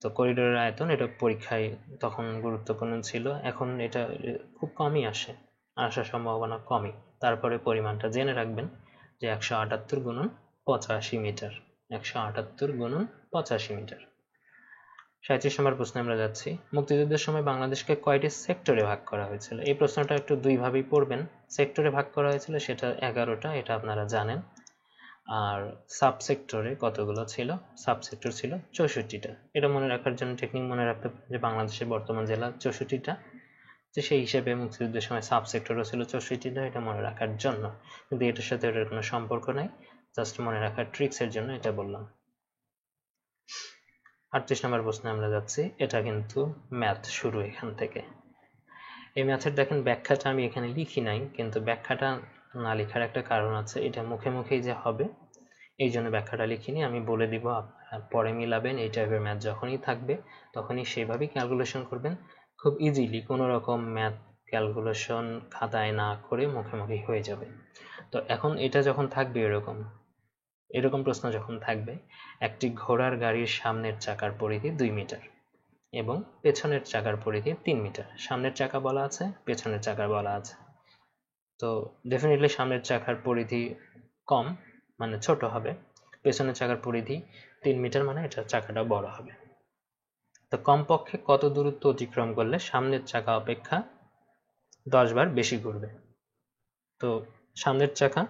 তো করিডোরের আয়তন, এটা পরীক্ষায় তখন গুরুত্বপূর্ণ ছিল, এখন এটা খুব কমই আসার সম্ভাবনা কমই। তারপরে পরিমাণটা জেনে রাখবেন যে 178 গুণন 85 মিটার। 178 গুণন 85 মিটার। 37 নম্বর প্রশ্নে আমরা যাচ্ছি। মুক্তিযুদ্ধের সময় বাংলাদেশকে কয়টি সেক্টরে ভাগ করা হয়েছিল? এই প্রশ্নটা একটু দুইভাবেই পড়বেন। সেক্টরে ভাগ করা হয়েছিল সেটা 11টা, এটা আপনারা জানেন। আর সাবসেক্টরে কতগুলো ছিল? সাবসেক্টর ছিল 64টা। এটা মনে রাখার জন্য টেকনিক মনে রাখতে হবে যে বাংলাদেশের বর্তমান জেলা 64টা, তো সেই হিসেবে মুক্তিযুদ্ধের সময় সাবসেক্টরও ছিল 64টা, এটা মনে রাখার জন্য। কিন্তু এটার সাথে এটার কোনো সম্পর্ক নাই, জাস্ট মনে রাখার ট্রিক্সের জন্য এটা বললাম। 38 নম্বর প্রশ্নে আমরা যাচ্ছি। এটা কিন্তু ম্যাথ শুরু এখান থেকে। এই ম্যাথের দেখেন ব্যাখ্যাটা আমি এখানে লিখি নাই, কিন্তু ব্যাখ্যাটা না লেখার একটা কারণ আছে, এটা মুখে মুখেই যে হবে এই জন্য ব্যাখ্যাটা লিখিনি। আমি বলে দিব, আপনারা পরে মিলাবেন। এই টাইপের ম্যাথ যখনই থাকবে তখনই সেইভাবেই ক্যালকুলেশন করবেন, খুব ইজিলি, কোনো রকম ম্যাথ ক্যালকুলেশন খাতায় না করে মুখে মুখেই হয়ে যাবে। তো এখন এটা যখন থাকবে, এরকম প্রশ্ন যখন থাকবে, একটি ঘোড়ার গাড়ির সামনের চাকার পরিধি 2 মিটার এবং পেছনের চাকার পরিধি 3 মিটার। সামনের চাকা বলা আছে, পেছনের চাকা বলা আছে। তো ডেফিনেটলি সামনের চাকার পরিধি কম, মানে ছোট হবে। পেছনের চাকার পরিধি 3 মিটার, মানে এটা চাকাটা বড় হবে। তো কমপক্ষে কত দূরত্ব অতিক্রম করলে সামনের চাকা অপেক্ষা 10 বার বেশি ঘুরবে? তো সামনের চাকা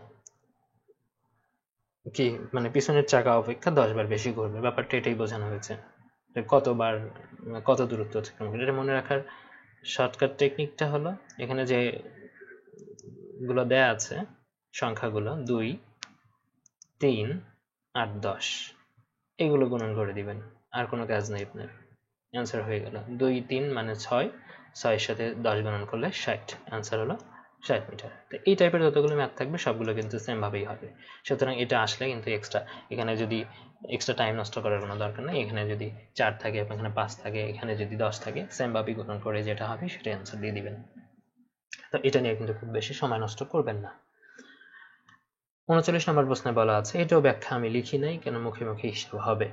কি, মানে পিছনের চাকা অপেক্ষা 10 বার বেশি ঘুরবে, ব্যাপারটা এটাই বোঝানো হয়েছে। কতবার, কত দূরত্ব অতিক্রম করবে। এটা মনে রাখার শর্টকাট টেকনিকটা হলো, এখানে যে গুলো দেয়া আছে সংখ্যাগুলো 2, 3 আর 10 এগুলো গুণন করে দিবেন, আর কোনো কাজ নেই আপনার, অ্যান্সার হয়ে গেল। 2, 3 মানে 6, 6 সাথে 10 গুণন করলে 60, অ্যান্সার হলো 60 মিটার। তো এই টাইপের যতগুলো ম্যাথ থাকবে সবগুলো কিন্তু সেম ভাবেই হবে। সুতরাং এটা আসলে কিন্তু এক্সট্রা, এখানে যদি এক্সট্রা টাইম নষ্ট করার কোনো দরকার নেই। এখানে যদি 4 থাকে, এখানে 5 থাকে, এখানে যদি 10 থাকে, সেম ভাবেই গুণন করে যেটা হবে সেটা অ্যান্সার দিয়ে দিবেন। তো এটা নিয়ে কিন্তু খুব বেশি সময় নষ্ট করবেন না। 39 নম্বর প্রশ্নে বলা আছে, এটাও ব্যাখ্যা আমি লিখি নাই কেন, মুখে মুখে হিসাব হবে।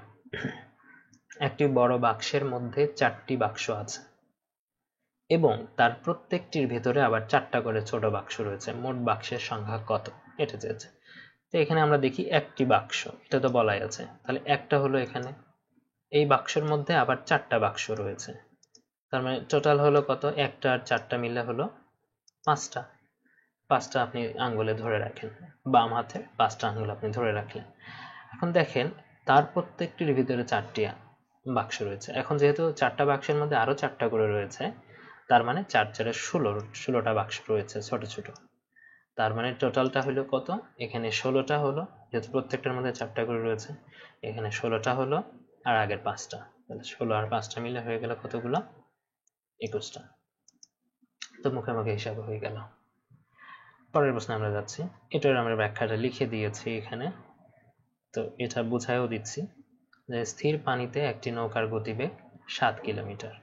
একটি বড় বাক্সের মধ্যে 4টি বাক্স আছে এবং তার প্রত্যেকটির ভেতরে আবার 4টা করে ছোট বাক্স রয়েছে। মোট বাক্সের সংখ্যা কত, এটা চেয়েছে। তো এখানে আমরা দেখি একটি বাক্স, এটা তো বলাই আছে, তাহলে একটা হলো এখানে, এই বাক্সের মধ্যে আবার 4টা বাক্স রয়েছে, তার মানে টোটাল হলো কত, একটা আর 4টা মিলে হলো 5টা। 5টা আপনি আঙ্গুলে ধরে রাখেন, বাম হাতে 5টা আঙ্গুল আপনি ধরে রাখলেন। এখন দেখেন তার প্রত্যেকটির ভিতরে 4টি বাক্স রয়েছে। এখন যেহেতু 4টা বাক্সের মধ্যে আরো 4টা করে রয়েছে, তার মানে 4 4 16টা বাক্স রয়েছে ছোট ছোট। তার মানে টোটালটা হলো কত, এখানে 16টা হলো, যেহেতু প্রত্যেকটার মধ্যে 4টা করে রয়েছে, এখানে 16টা হলো আর আগের 5টা, তাহলে 16 আর 5টা মিলে হয়ে গেল কতগুলো, 21টা। তো মুখে মুখে হিসাব হয়ে গেল। পরের প্রশ্নে আমরা যাচ্ছি, এটার আমরা ব্যাখ্যাটা লিখে দিয়েছি এখানে, তো এটা বুঝাইও দিচ্ছি যে স্থির পানিতে একটি নৌকার গতিবেগ 7 কিলোমিটার।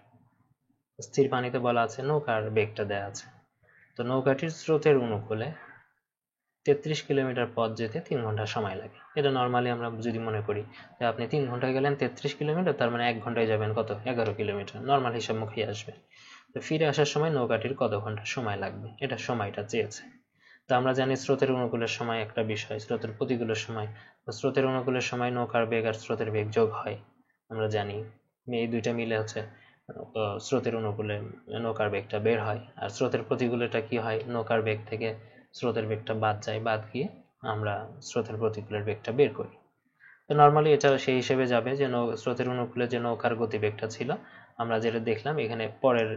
স্থির পানিতে বলা আছে নৌকার বেগটা দেয়া আছে, তো নৌকাটির স্রোতের অনুকূলে 33 কিলোমিটার পথ যেতে 3 ঘন্টা সময় লাগে। এটা নর্মালি আমরা যদি মনে করি যে আপনি 3 ঘন্টায় গেলেন 33 কিলোমিটার, তার মানে 1 ঘন্টায় যাবেন কত, 11 কিলোমিটার, নর্মাল হিসাব মুখেই আসবে। তো ফিরে আসার সময় নৌকাটির কত ঘন্টা সময় লাগবে, এটা সময়টা চেয়েছে। তো আমরা জানি স্রোতের অনুকূলের সময় একটা বিষয়, স্রোতের প্রতিকূলের সময়। স্রোতের অনুকূলের সময় নৌকার বেগ আর স্রোতের বেগ যোগ হয়, আমরা জানি এই দুইটা মিলে হচ্ছে স্রোতের অনুকূলে নৌকার বেগটা বের হয়, আর স্রোতের প্রতিকূলেটা কি হয়, নৌকার বেগ থেকে স্রোতের বেগটা বাদ যায়, বাদ গিয়ে আমরা স্রোতের প্রতিকূলের বেগটা বের করি। তো নর্মালি এটা সেই হিসেবে যাবে যে স্রোতের অনুকূলে যে নৌকার গতিবেগটা ছিল, আমরা যেটা দেখলাম এখানে পরের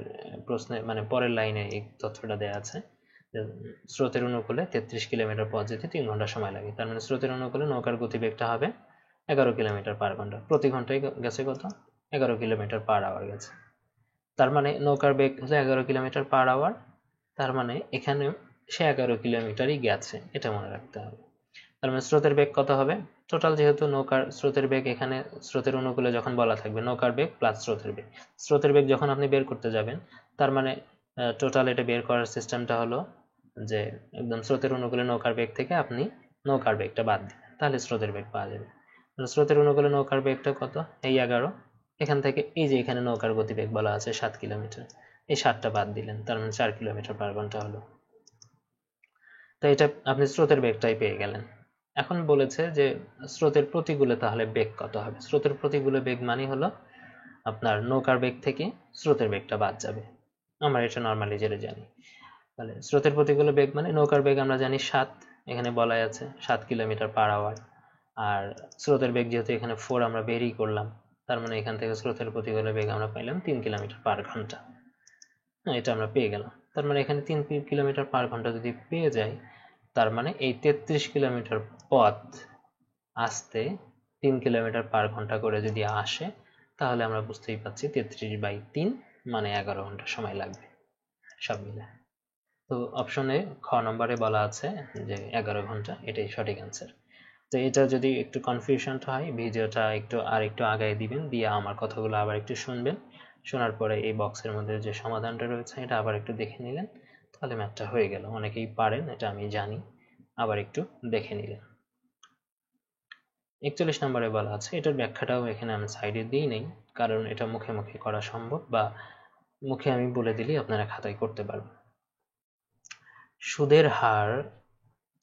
প্রশ্নে মানে পরের লাইনে এই তথ্যটা দেয়া আছে, স্রোতের অনুকূলে 33 কিলোমিটার পথ যেতে 3 ঘন্টা সময় লাগে। তার মানে স্রোতের অনুকূলে নৌকার গতিবেগটা হবে 11 কিলোমিটার পার ঘন্টা, প্রতি ঘন্টায় গেছে কত, 11 কিলোমিটার পার আওয়ার গেছে। তার মানে নৌকার বেগ হচ্ছে 11 কিলোমিটার পার আওয়ার, তার মানে এখানে সে 11 কিলোমিটারই গেছে, এটা মনে রাখতে হবে। তার মানে স্রোতের বেগ কত হবে, টোটাল যেহেতু নৌকার স্রোতের বেগ এখানে স্রোতের অনুকূলে যখন বলা থাকবে নৌকার বেগ প্লাস স্রোতের বেগ যখন আপনি বের করতে যাবেন, তার মানে টোটাল এটা বের করার সিস্টেমটা হলো যে একদম স্রোতের অনুকূলে নৌকার বেগ থেকে আপনি নৌকার বেগটা বাদ দিবেন, তাহলে স্রোতের বেগ পাওয়া যাবে। স্রোতের অনুকূলে নৌকার বেগটা কত, এই 11, এখান থেকে এই যে এখানে নৌকার গতিবেগ বলা আছে 7 কিলোমিটার, এই 7টা বাদ দিলেন, তার মানে 4 কিলোমিটার পার ঘন্টা হলো। তো এটা আপনি স্রোতের বেগটাই পেয়ে গেলেন। এখন বলেছে যে স্রোতের প্রতিকূলে তাহলে বেগ কত হবে। স্রোতের প্রতিকূলে বেগ মানে হলো আপনার নৌকার বেগ থেকে স্রোতের বেগটা বাদ যাবে, আমরা এটা নর্মালি যেটা জানি। তাহলে স্রোতের প্রতিকূলে বেগ মানে নৌকার বেগ আমরা জানি 7, এখানে বলাই আছে 7 কিলোমিটার পার আওয়ার, আর স্রোতের বেগ যেহেতু এখানে 4 আমরা বেরই করলাম, তার মানে এখান থেকে স্রোতের প্রতিকূলে বেগ আমরা পাইলাম 3 কিলোমিটার পার ঘন্টা। এটা আমরা পেয়ে গেলাম। তার মানে এখানে 3 কিলোমিটার পার ঘন্টা যদি পেয়ে যাই, তার মানে এই 33 কিলোমিটার পথ আসতে 3 কিলোমিটার পার ঘন্টা করে যদি আসে, তাহলে আমরা বুঝতেই পাচ্ছি 33/3 মানে 11 ঘন্টা সময় লাগবে সব মিলে। তো অপশনে খ নম্বরে বলা আছে যে 11 ঘন্টা, এটাই সঠিক অ্যান্সার। তো এটা যদি একটু কনফিউশন হয়, ভিডিওটা একটু আগায় দিবেন, দিয়ে আমার কথাগুলো আবার একটু শুনবেন, শোনার পরে এই বক্সের মধ্যে যে সমাধানটা রয়েছে এটা আবার একটু দেখে নিলেন, তাহলে ম্যাথটা হয়ে গেল। অনেকেই পারেন, এটা আমি জানি, আবার একটু দেখে নিলেন। 41 নম্বরে বলা আছে, এটার ব্যাখ্যাটাও এখানে আমি সাইডে দিই নেই, কারণ এটা মুখে মুখে করা সম্ভব, বা মুখে আমি বলে দিলেই আপনারা খাতায় করতে পারবেন। সুদের হার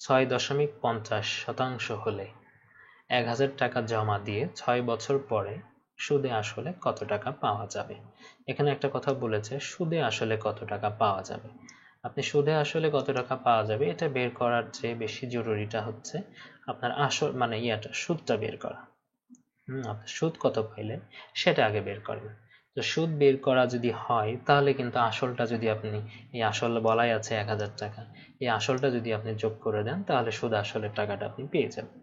6.50% হলে 1000 টাকা জমা দিয়ে 6 বছর পরে সুদে আসলে কত টাকা পাওয়া যাবে। এখানে একটা কথা বলেছে, সুদে আসলে কত টাকা পাওয়া যাবে। আপনি সুদে আসলে কত টাকা পাওয়া যাবে এটা বের করার চেয়ে বেশি জরুরিটা হচ্ছে আপনার আসল মানে সুদটা বের করা। আপনি সুদ কত পাইলেন সেটা আগে বের করেন। তো সুদ বের করা যদি হয় তাহলে কিন্তু আসলটা যদি আপনি এই আসল বলাই আছে 1000 টাকা, এই আসলটা যদি আপনি যোগ করে দেন তাহলে সুদ আসলের টাকাটা আপনি পেয়ে যাবেন।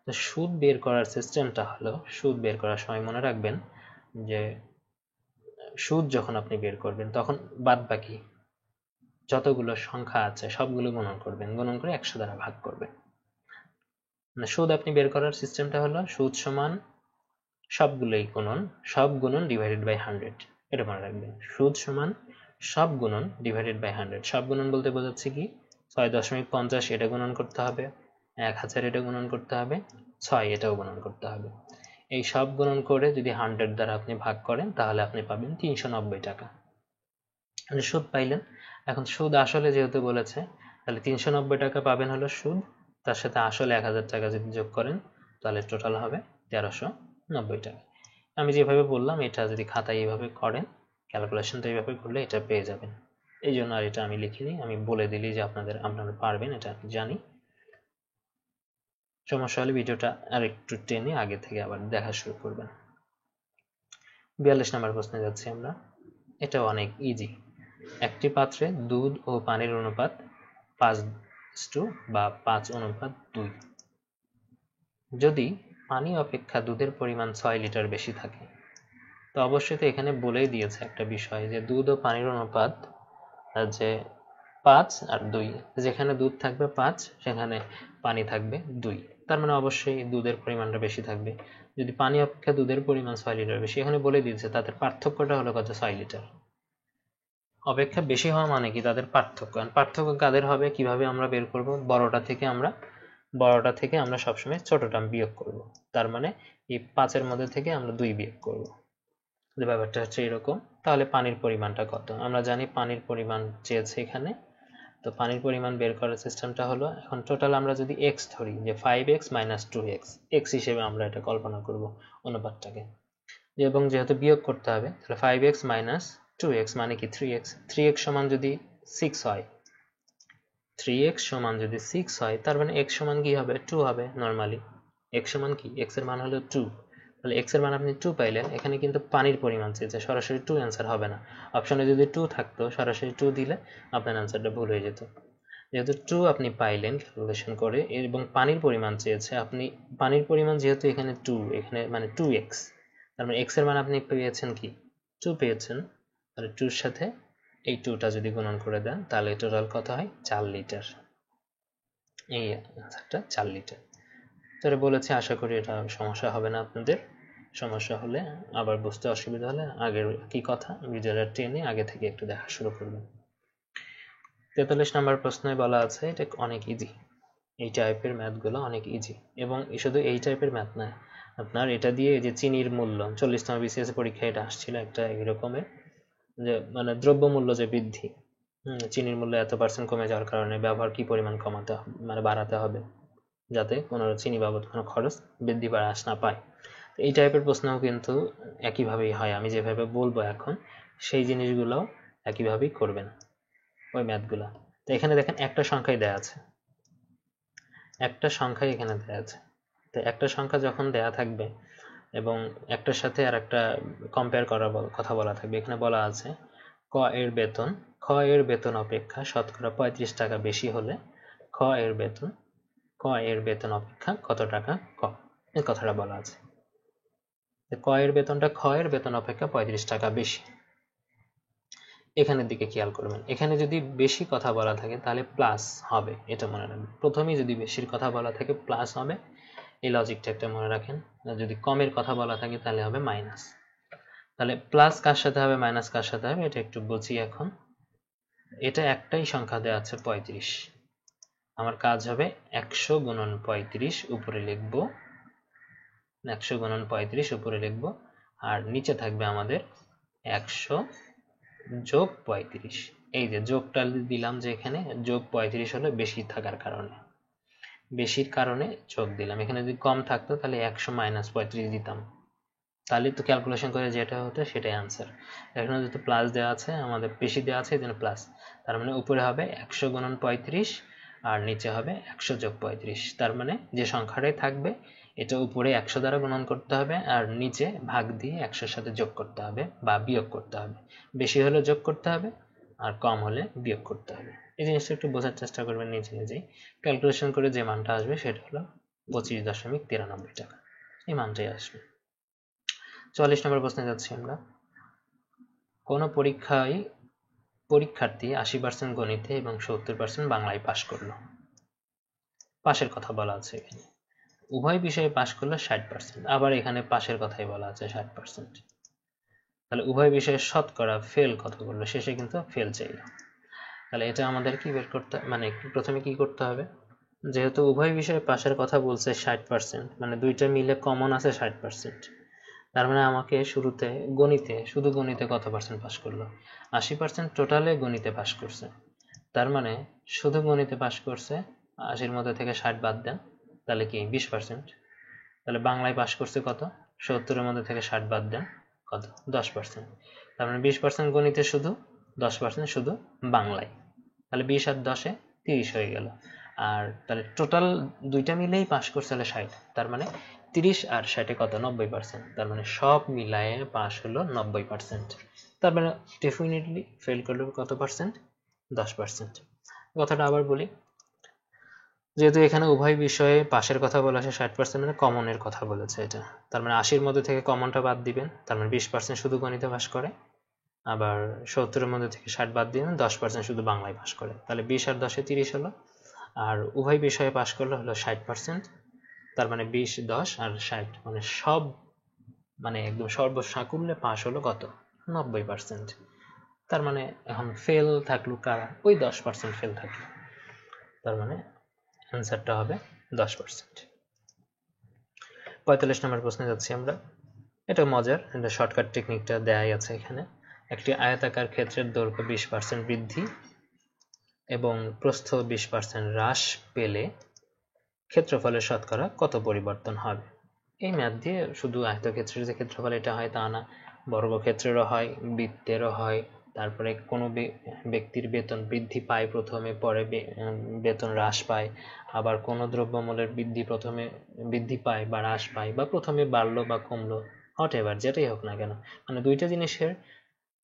তো সুদ বের করার সিস্টেমটা হলো, সুদ বের করার সময় মনে রাখবেন যে সুদ যখন আপনি বের করবেন তখন বাদবাকি যতগুলো সংখ্যা আছে সবগুলো গুণন করবেন, গুণন করে 100 দ্বারা ভাগ করবেন। মানে সুদ আপনি বের করার সিস্টেমটা হলো সুদ সমান সবগুলোই গুণন, সব গুণন ডিভাইডেড বাই 100, এটা মনে রাখবেন। সুদ সমান সব গুণন ডিভাইডেড বাই 100। সব গুণন বলতে বোঝাচ্ছে কি 6.50 এটা গুণন করতে হবে, 1000 এটা গুণন করতে হবে, 6 এটাও গুণন করতে হবে। এই সব গুণন করে যদি 100 দ্বারা আপনি ভাগ করেন তাহলে আপনি পাবেন 390 টাকা। সুদ পাইলেন। এখন সুদ আসলে যেহেতু বলেছে তাহলে 390 টাকা পাবেন হলো সুদ, তার সাথে আসলে 1000 টাকা যদি যোগ করেন তাহলে টোটাল হবে 1390 টাকা। আমি যেভাবে বললাম এটা যদি খাতায় এইভাবে করেন, ক্যালকুলেশনটা এইভাবে করলে এটা পেয়ে যাবেন। এই জন্য আর এটা আমি লিখিনি, আমি বলে দিলি যে আপনারা পারবেন, এটা আমি জানি। সমস্যা হলে ভিডিওটা আর একটু টেনে আগে থেকে আবার দেখা শুরু করবেন। 42 নম্বর প্রশ্নে যাচ্ছি আমরা। এটা অনেক ইজি। একটি পাত্রে দুধ ও পানির অনুপাত 5:2 বা 5:2। যদি পানি অপেক্ষা দুধের পরিমাণ 6 লিটার বেশি থাকে, তো অবশ্যই তো এখানে বলেই দিয়েছে একটা বিষয় যে দুধ ও পানির অনুপাত যে 5 আর 2, যেখানে দুধ থাকবে 5 সেখানে পানি থাকবে 2, তার মানে অবশ্যই দুধের পরিমাণটা বেশি থাকবে। যদি পানি অপেক্ষা দুধের পরিমাণ 6 লিটার বেশি, এখানে বলে দিয়েছে তাদের পার্থক্যটা হলো কত, 6 লিটার। অপেক্ষা বেশি হওয়া মানে কি তাদের পার্থক্য, পার্থক্য কাদের হবে কিভাবে আমরা বের করব, বড়টা থেকে আমরা সবসময় ছোটটা বিয়োগ করব, তার মানে এই 5-এর মধ্যে থেকে আমরা 2 বিয়োগ করব। ব্যাপারটা হচ্ছে এরকম। তাহলে পানির পরিমাণটা কত আমরা জানি, পানির পরিমাণ চেয়েছে এখানে। তো পানির পরিমাণ বের করার সিস্টেমটা হলো, এখন টোটাল আমরা যদি x ধরি যে 5x - 2x, x হিসেবে আমরা এটা কল্পনা করব অনুপাতটাকে, এবং যেহেতু বিয়োগ করতে হবে তাহলে 5x - 2x মানে কি 3x। 3x সমান যদি 6 হয়, 3x সমান যদি 6 হয় তার মানে x সমান কি হবে, 2 হবে। নরমালি x সমান কি, x এর মান হলো 2, তাহলে x এর মান আপনি 2 পাইলেন। এখানে কিন্তু পানির পরিমাণ চেয়েছে, সরাসরি 2 অ্যান্সার হবে না। অপশনে যদি 2 থাকতো সরাসরি 2 দিলে আপনার অ্যান্সারটা ভুল হয়ে যেত। যেহেতু 2 আপনি পাইলেন ক্যালকুলেশন করে, এবং পানির পরিমাণ চেয়েছে, আপনি পানির পরিমাণ যেহেতু এখানে 2, এখানে মানে 2x, তার মানে x এর মান আপনি পেয়েছেন কি 2 পেয়েছেন, তাহলে 2 এর সাথে এই 2টা যদি গুণন করে দেন তাহলে টোটাল কত হয়, 4 লিটার। এই অ্যান্সারটা 4 লিটার। তো এটা বলেছি, আশা করি এটা সমস্যা হবে না আপনাদের। সমস্যা হলে আবার বুঝতে অসুবিধা হলে আগের কি কথা ভিডিওটা টেনে আগে থেকে একটু দেখা শুরু করবেন। 43 নম্বর প্রশ্নে বলা আছে, এটা অনেক ইজি, এই টাইপের ম্যাথগুলো অনেক ইজি, এবং শুধু এই টাইপের ম্যাথ না, আপনার এটা দিয়ে যে চিনির মূল্য 40তম বিসিএস পরীক্ষায় এটা আসছিল একটা এরকমের, যে মানে দ্রব্যমূল্য যে বৃদ্ধি, চিনির মূল্য এত % কমে যাওয়ার কারণে ব্যবহার কি পরিমাণ কমাতে হবে, মানে বাড়াতে হবে যাতে কোনো চিনি বাবদ কোনো খরচ বৃদ্ধি বা হ্রাস না পায়। এই টাইপের প্রশ্নও কিন্তু একইভাবেই হয়, আমি যেভাবে বলবো এখন সেই জিনিসগুলো একইভাবেই করবেন ওই ম্যাথগুলো। তো এখানে দেখেন একটা সংখ্যাই দেয়া আছে, একটা সংখ্যাই এখানে দেয়া আছে। তো একটা সংখ্যা যখন দেয়া থাকবে এবং একটার সাথে আর একটা কম্পেয়ার করার কথা বলা থাকবে, এখানে বলা আছে ক এর বেতন অপেক্ষা শতকরা 35 টাকা বেশি হলে ক এর বেতন অপেক্ষা কত টাকা কম, এই কথাটা বলা আছে। ক এর বেতনটা খ এর বেতন অপেক্ষা 35 টাকা বেশি। এখানের দিকে খেয়াল করবেন, এখানে যদি বেশি কথা বলা থাকে তাহলে প্লাস হবে, এটা মনে রাখবেন। প্রথমেই যদি বেশির কথা বলা থাকে প্লাস হবে, এই লজিকটা একটা মনে রাখেন। যদি কমের কথা বলা থাকে তাহলে হবে মাইনাস। তাহলে প্লাস কার সাথে হবে মাইনাস কার সাথে হবে এটা একটু বুঝি এখন। এটা একটাই সংখ্যা দেওয়া আছে 35, আমার কাজ হবে 100 গুণন 35 উপরে লিখব, 100 গুণন 35 উপরে লিখব, আর নিচে থাকবে আমাদের 100 যোগ 35। এই যে যোগটা দিলাম, যে এখানে যোগ 35 হলো বেশি থাকার কারণে, বেশির কারণে যোগ দিলাম। এখানে যদি কম থাকতো তাহলে 100 - 35 দিতাম, তাহলে তো ক্যালকুলেশন করে যেটা হতো সেটাই আনসার। এখানে যেহেতু প্লাস দেওয়া আছে, আমাদের বেশি দেওয়া আছে এই জন্য প্লাস, তার মানে উপরে হবে 100 গুণন 35 আর নিচে হবে 100 যোগ 35, তার মানে যে সংখ্যাটাই থাকবে এটা উপরে 100 দ্বারা গুণন করতে হবে আর নিচে ভাগ দিয়ে 100 এর সাথে যোগ করতে হবে বা বিয়োগ করতে হবে। বেশি হলে যোগ করতে হবে আর কম হলে বিয়োগ করতে হবে। এই জিনিসটা একটু বোঝার চেষ্টা করবেন নিজে নিজেই। ক্যালকুলেশন করে যে মানটা আসবে সেটা হলো 25.93 টাকা। এই মানটাই আসবে। 44 নম্বর প্রশ্নে যাচ্ছি আমরা। কোনো পরীক্ষার্থী 80% গণিতে এবং 70% বাংলায় পাশ করলো। পাশের কথা বলা আছে এখানে। উভয় বিষয়ে পাশ করলে 60%। আবার এখানে পাশের কথাই বলা আছে 60%। তাহলে উভয় বিষয়ে শতকরা ফেল কত করলো, শেষে কিন্তু ফেল চাইল। তাহলে এটা আমাদের কি বের করতে, মানে প্রথমে কি করতে হবে, যেহেতু উভয় বিষয়ে পাশের কথা বলছে 60%, মানে দুইটা মিলে কমন আছে 60%। তার মানে আমাকে শুরুতে শুধু গণিতে কত পার্সেন্ট পাস করলো, 80% টোটালে গণিতে পাস করছে। তার মানে শুধু গণিতে পাস করছে, 80-র মধ্যে থেকে 60 বাদ দেন, তাহলে কি 20%। তাহলে বাংলায় পাস করছে কত, 70-এর মধ্যে থেকে 60 বাদ দেন, কত, 10%। তার মানে 20% গণিতে শুধু, 10% শুধু বাংলায়। তাহলে 20 আর 10-এ 30 হয়ে গেল। আর তাহলে টোটাল দুইটা মিলেই পাস করছে হলে 60। তার মানে 30 আর 60-এ কত, 90%। তার মানে সব মিলায়ে পাস হলো 90%। তার মানে ডেফিনেটলি ফেল করলো কত পার্সেন্ট, 10%। কথাটা আবার বলি, যেহেতু এখানে উভয় বিষয়ে পাশের কথা বলা আছে 60%, মানে কমনের কথা বলেছে এটা। তার মানে 80-র মধ্যে থেকে কমনটা বাদ দিবেন, তার মানে 20% শুধু গণিতে পাস করে। আবার 70-এর মধ্যে থেকে 60 বাদ দিবেন, 10% শুধু বাংলায় পাস করে। তাহলে 20 আর 10-এ 30 হলো। আর উভয় বিষয়ে পাস করলে হলো 60%। তার মানে 20, 10 আর 60, মানে সব, মানে একদম সর্বসাকুল্যে পাস হলো কত, 90%। তার মানে এখন ফেল থাকলো কারা, ওই 10% ফেল থাকলো। তার মানে অ্যান্সারটা হবে 10%। 45 নম্বর প্রশ্নে যাচ্ছি আমরা। এটা মজার, এটা শর্টকাট টেকনিকটা দেয়াই আছে এখানে। একটি আয়তাকার ক্ষেত্রের দৈর্ঘ্য 20% বৃদ্ধি এবং প্রস্থ 20% হ্রাস পেলে ক্ষেত্রফলের শতকরা কত পরিবর্তন হবে। এই ম্যাথ দিয়ে শুধু আয়তক্ষেত্রের যে ক্ষেত্রফল এটা হয় তা না, বর্গক্ষেত্রেরও হয়, বৃত্তেরও হয়। তারপরে কোনো ব্যক্তির বেতন বৃদ্ধি পায় প্রথমে, পরে বেতন হ্রাস পায়। আবার কোনো দ্রব্যমূল্যের প্রথমে বৃদ্ধি পায় বা হ্রাস পায়, বা প্রথমে বাড়লো বা কমলো, হট এভার যেটাই হোক না কেন, মানে দুইটা জিনিসের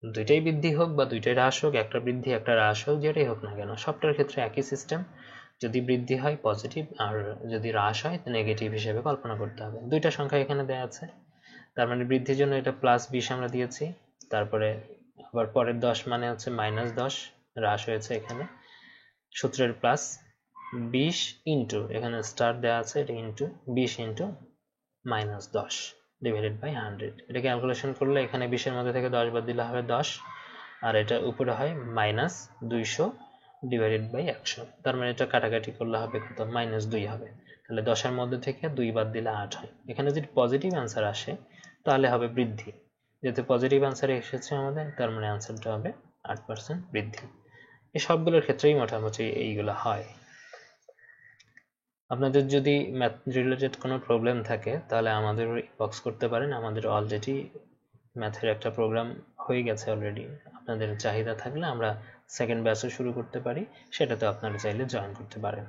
দুইটাই বৃদ্ধি হোক বা দুইটাই হ্রাস হোক, একটা বৃদ্ধি একটা হ্রাস হোক, যেটাই হোক না কেন, সবটার ক্ষেত্রে একই সিস্টেম। যদি বৃদ্ধি হয় পজিটিভ আর যদি হ্রাস হয় নেগেটিভ হিসেবে কল্পনা করতে হবে। দুইটা সংখ্যা এখানে দেওয়া আছে, তার মানে বৃদ্ধির জন্য এটা +20 আমরা দিয়েছি। তারপরে আবার পরের 10 মানে হচ্ছে -10 হ্রাস হয়েছে এখানে, সূত্রের +20 ইন্টু, এখানে স্টার দেওয়া আছে, এটা ইন্টু 20 ইন্টু -10 ডিভাইডেড বাই 100। এটা ক্যালকুলেশন করলে এখানে 20-এর মধ্যে থেকে 10 বাদ দিলে হবে 10, আর এটা উপরে হয় -200 ডিভাইডেড বাই 100। তার মানে এটা কাটাকাটি করলে হবে কত, -2 হবে। তাহলে 10-এর মধ্যে থেকে 2 বাদ দিলে 8 হয়। এখানে যদি পজিটিভ অ্যান্সার আসে তাহলে হবে বৃদ্ধি, যেহেতু পজিটিভ অ্যান্সার এসেছে আমাদের, তার মানে অ্যান্সারটা হবে 8% বৃদ্ধি। এই সবগুলোর ক্ষেত্রেই মোটামুটি এইগুলো হয়। আপনাদের যদি ম্যাথ রিলেটেড কোনো প্রবলেম থাকে তাহলে আমাদের ইনবক্স করতে পারেন। আমাদের অলরেডি ম্যাথের একটা প্রোগ্রাম হয়ে গেছে অলরেডি। আপনাদের চাহিদা থাকলে আমরা সেকেন্ড ব্যাচও শুরু করতে পারি, সেটাতে আপনারা চাইলে জয়েন করতে পারেন।